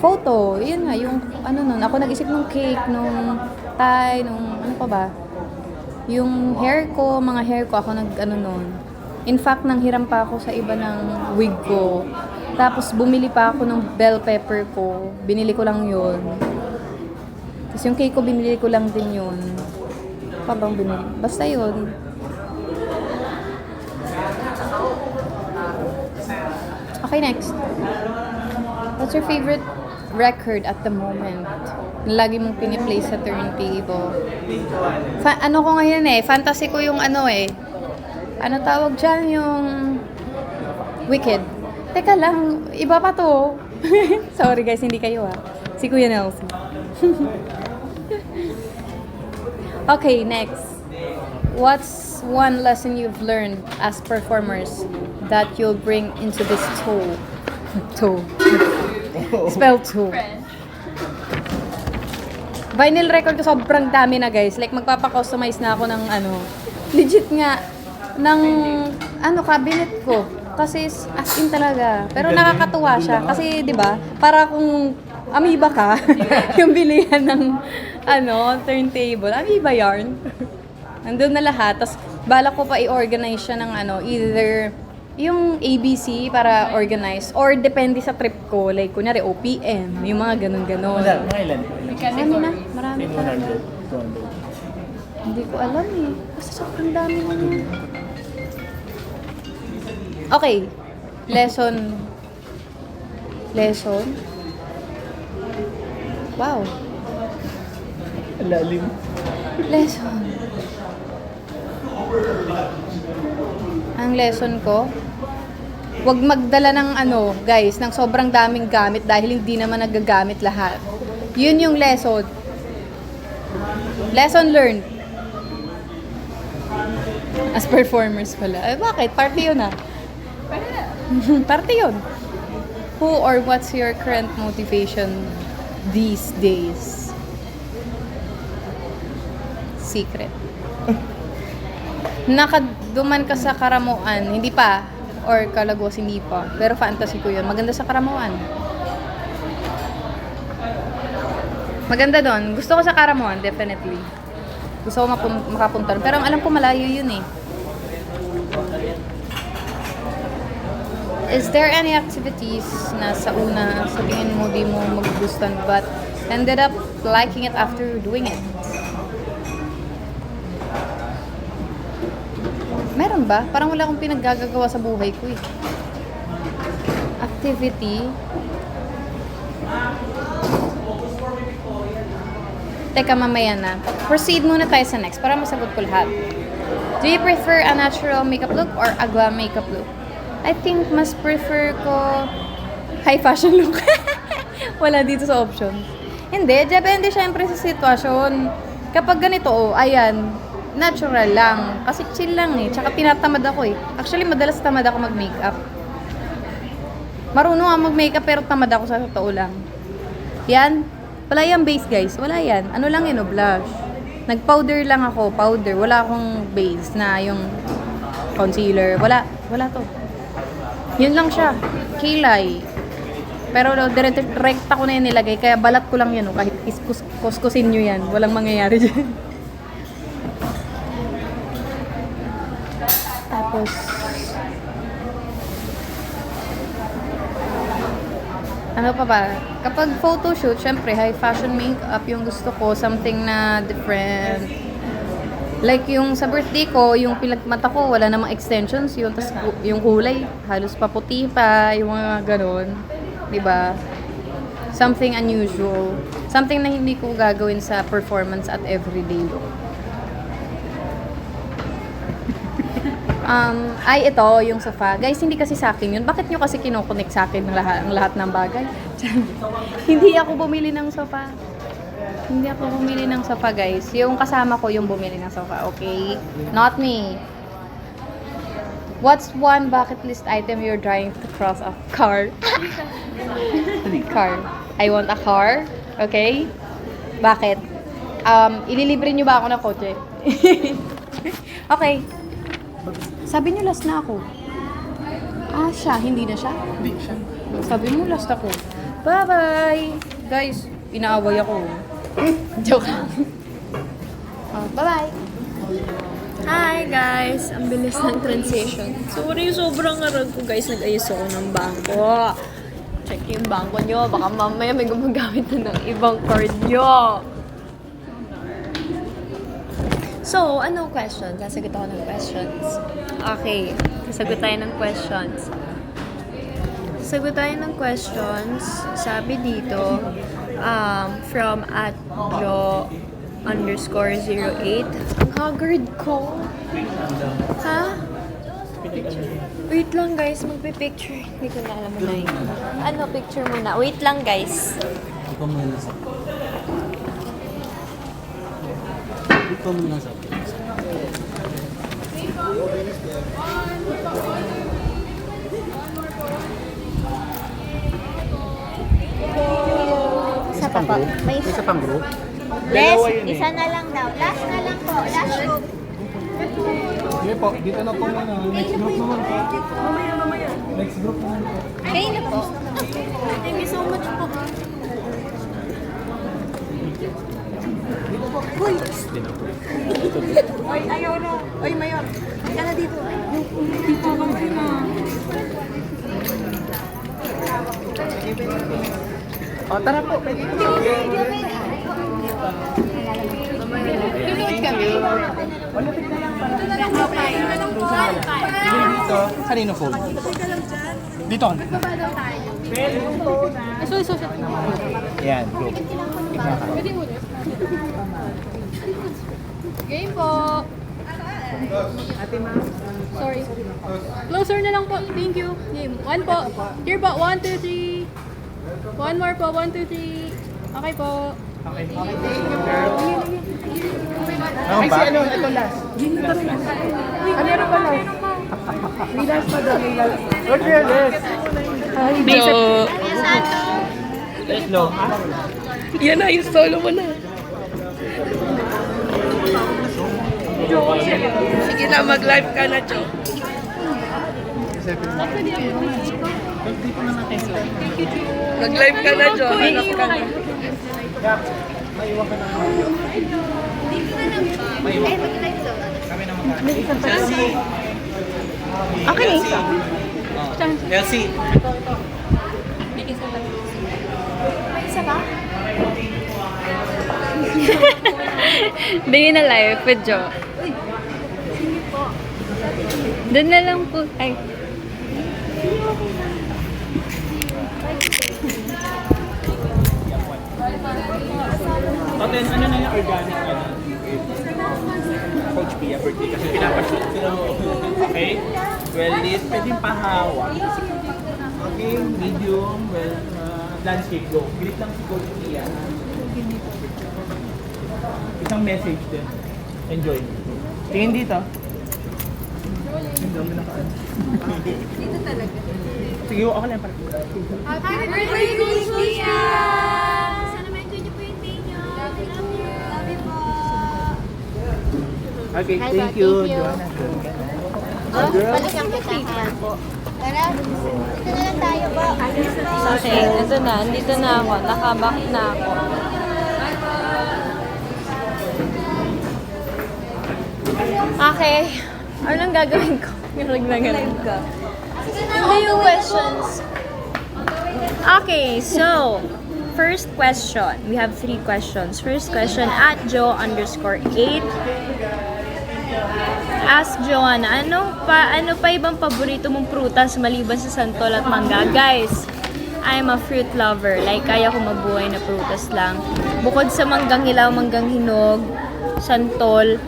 photo. Yun nga, yung ano nun. Ako nag-isip ng cake, nung tie, nung ano pa ba? Yung hair ko, mga hair ko, ako nag-ano nun. In fact, nanghiram pa ako sa iba ng wig ko. Tapos, bumili pa ako ng bell pepper ko. Binili ko lang yun. Tapos, yung cake ko, binili ko lang din yun. Pa bang binili? Basta yun. Okay, next. What's your favorite record at the moment? Lagi mong piniplay sa turntable. Ano ko ngayon eh, fantasy ko yung ano eh. Ano tawag dyan? Yung Wicked. Teka lang, iba pa to. Sorry guys, hindi kayo ah. Si Kuya Nelson. Okay, next. what's one lesson you've learned as performers that you'll bring into this tour? Tour. Spell tour. Vinyl record ko sobrang dami na guys. Like magpapa-customize na ako ng ano. Legit nga ng cabinet ko. Kasi as in talaga. Pero nakakatuwa siya kasi 'di ba? Para kung amoeba ka, yung bilihan ng turntable. Amoeba yarn. Nandun na lahat. Tapos balak ko pa i-organize siya ng either yung ABC para organize or depende sa trip ko. Like, kunyari, OPM, yung mga ganun-ganon. Mga ilan? Marami na. Marami pa. 100, 200. Hindi ko alam eh. Kasi sobrang dami na yun. Okay. Lesson. Wow. Lalim. Lesson. Ang lesson ko, wag magdala ng guys, ng sobrang daming gamit dahil hindi naman nagagamit lahat. Yun yung lesson. Lesson learned. As performers pala. Bakit? Party yun ah. Party yun. Who or what's your current motivation these days? Secret. Nakaduman ka sa Karamuan, hindi pa, or Kalagos, hindi pa. Pero fantasy ko yun. Maganda sa Karamuan. Maganda doon. Gusto ko sa Karamuan, definitely. Gusto ko makapunta. Pero ang alam ko malayo yun eh. Is there any activities na sa una, sa tingin mo di mo magugustuhan but ended up liking it after doing it? Meron ba? Parang wala akong pinaggagawa sa buhay ko eh. Activity. Teka, mamaya na. Proceed muna tayo sa next para masagot ko lahat. Do you prefer a natural makeup look or a glam makeup look? I think mas prefer ko high fashion look. Wala dito sa options. Hindi, depende syempre sa sitwasyon. Kapag ganito, ayan, natural lang. Kasi chill lang eh. Tsaka tinatamad ako eh. Actually, madalas tamad ako mag-makeup. Marunong ako mag-makeup pero tamad ako sa totoo lang. Yan. Wala yan base guys. Wala yan. Ano lang yun, blush. Nag-powder lang ako. Powder. Wala akong base na yung concealer. Wala. Wala to. Yun lang siya. Kilay. Pero direkta ko na yun nilagay. Kaya balat ko lang yan. Kahit kuskusin nyo yan. Walang mangyayari dyan. Tapos, ano pa ba? Kapag photoshoot, syempre, high fashion makeup yung gusto ko. Something na different. Like yung sa birthday ko, yung pinagmata ko, wala namang extensions yun. Tapos yung kulay, halos paputi pa, yung mga ganon. Diba? Something unusual. Something na hindi ko gagawin sa performance at everyday look. Ito, yung sofa. Guys, hindi kasi sa akin yun. Bakit nyo kasi kinoconnect sa akin ang lahat ng bagay? Hindi ako bumili ng sofa. Hindi ako bumili ng sofa, guys. Yung kasama ko yung bumili ng sofa, okay? Not me. What's one bucket list item you're trying to cross off? Car. Car. I want a car. Okay? Bakit? Ililibre nyo ba ako ng kotse? Okay. Sabi nyo last na ako. Siya. Hindi na siya? Hindi siya. Sabi mo last ako. Bye-bye! Guys, inaaway ako. Joke lang. Bye-bye! Hi guys! Ang bilis ng transition. Sorry, sobrang arag ko guys. Nag-ayos ako ng bangko. Check yung bangko nyo. Baka mamaya may gumagamit na ng ibang card nyo. So, anong question? Sasagot ako ng questions. Okay. Sasagot tayo ng questions. Sasagot tayo ng questions. Sabi dito, from @jo_08. Ang haggard ko. Ha? Wait lang guys, magpipicture. Hindi ko na alam na yun. Ano, picture muna. Wait lang guys. Ikaw muna sa Ikaw muna sa Isa pa po. May isa pang group? Yes, isa na lang daw. Last na lang po. Last group. Sige po, dito na po muna. Next group naman po. Next group naman po. Kayo na po. Thank you so much po. Oy, ayaw na. Oy, Mayor. Ka na dito. Dito ka na. O, tara po. Pwede po. Dito. Kanino po? Dito. Yan, go. Game po. Sorry. Closer na lang po. Thank you. Game. 1 po. Here po. 1, 2, 3. One more po. 1, 2, 3. Okay po. Okay. Ano ba? Ano? Ito last. Meron pa lang. May last pa daw. May last. What's your last? Hello. Yan na, yung solo mo na. Sige na, mag-live ka na, Jo. Mag-live ka na, Jo. Hanap ka na. Okay na isa. Elsie. Bigyan na live with Jo. Doon na lang po. Ay. Toten, ano na yung organic? Coach Pia, birthday kasi pinapashoot. Okay? Well, this pwedeng pahawak. Okay, medium, well, landscape go. Greet lang si Coach Pia. Isang message din. Enjoy. Tingin dito. Dito talaga. Sige, ako lang para. Happy birthday, Coach Pia! Sana ma-enjoy niyo po yung day niyo. Love you. Love you po. Okay, thank you, Joanna. Balikan kita po. Tara, dito na lang tayo po. Okay, ito na. Andito na ako. Nakaback na ako. Okay. Ano nang gagawin ko? Live ka. Hindi yung questions. Okay, so, first question. We have 3 questions. First question, @Jo_8. Ask Joanna, ano pa ibang paborito mong prutas maliban sa santol at mangga? Guys, I'm a fruit lover. Like, kaya ko mabuhay na prutas lang. Bukod sa manggang hilaw, manggang hinog, santol,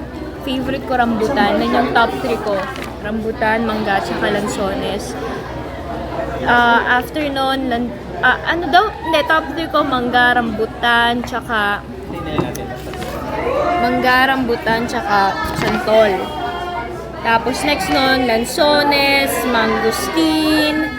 favorite ko rambutan. Yan yung top 3 ko. Rambutan, mangga, tsaka lansones. After nun, top 3 ko, mangga, rambutan, tsaka santol. Tapos next nun, lansones, mangosteen.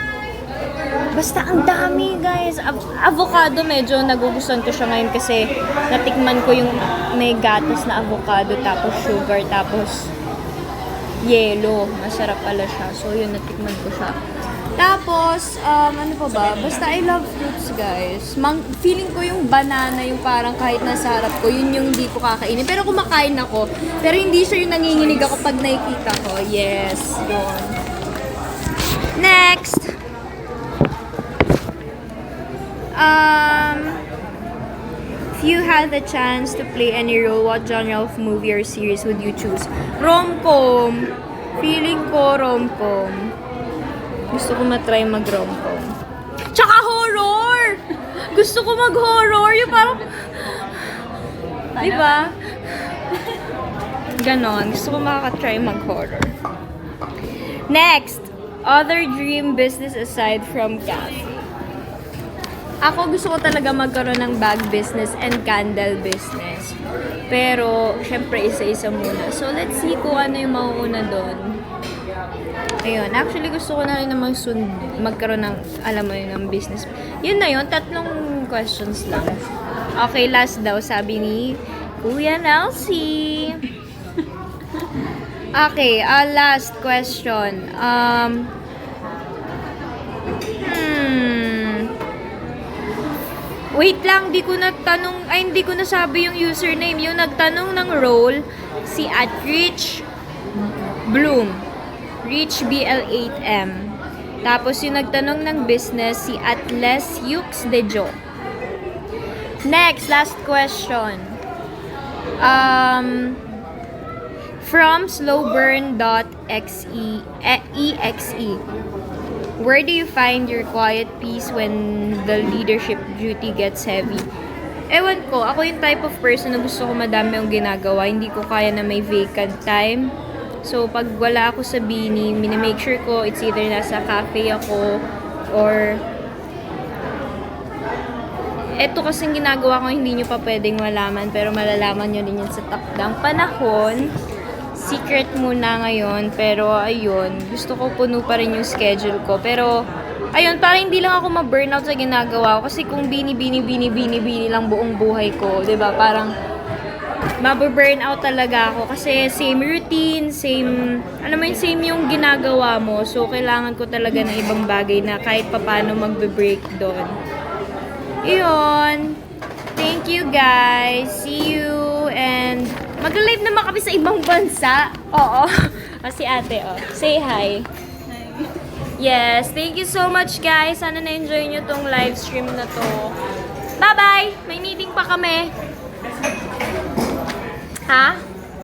Basta ang dami, guys. Avocado, medyo nagugustuhan ko siya ngayon kasi natikman ko yung may gatas na avocado, tapos sugar, tapos yelo. Masarap pala siya. So, yun, natikman ko siya. Tapos, ano pa ba? Basta I love fruits, guys. Feeling ko yung banana, yung parang kahit nasa harap ko, yun yung hindi ko kakainin. Pero kumakain ako. Pero hindi siya yung nanginginig ako pag nakikita ko. Yes, yun. Next! If you had the chance to play any role, what genre of movie or series would you choose? Rom-com. Feeling ko rom-com. Gusto ko matry mag-rom-com. Tsaka horror! Gusto ko mag-horror. Yung parang... Diba? Ganon. Gusto ko makaka-try mag-horror. Next! Other dream business aside from cafe. Ako gusto ko talaga magkaroon ng bag business and candle business. Pero, syempre, isa-isa muna. So, let's see kung ano yung mauuna doon. Ayun, actually gusto ko na rin namang soon magkaroon ng, alam mo yun, ng business. Yun na yun, 3 questions lang. Okay, last daw, sabi ni Kuya Nelsie. Okay, last question. Wait lang, hindi ko nasabi yung username. Yung nagtanong ng role, si @Rich Bloom. Rich BL8M. Tapos yung nagtanong ng business, si @Les Yux Dejo. Next, last question. From slowburn.exe. Where do you find your quiet peace when the leadership duty gets heavy? Ewan ko, ako yung type of person na gusto ko madami yung ginagawa. Hindi ko kaya na may vacant time. So, pag wala ako sa Bini, minamake sure ko it's either nasa cafe ako or eto kasing ginagawa ko, hindi nyo pa pwedeng malaman, pero malalaman nyo din yan sa takdang panahon. Secret muna ngayon, pero ayun, gusto ko puno pa rin yung schedule ko. Pero, ayun, para hindi lang ako ma-burnout sa ginagawa ko. Kasi kung bini lang buong buhay ko, 'di ba? Parang mababurnout talaga ako. Kasi same routine, same, alam mo yun, same yung ginagawa mo. So, kailangan ko talaga ng ibang bagay na kahit papano magbe-break doon. Iyon. Thank you guys. See you. And mag-live naman kami sa ibang bansa. Oo. Kasi ate, oh. Say hi. Yes. Thank you so much guys. Sana na-enjoy nyo tong live stream na to. Bye-bye. May meeting pa kami. Ha?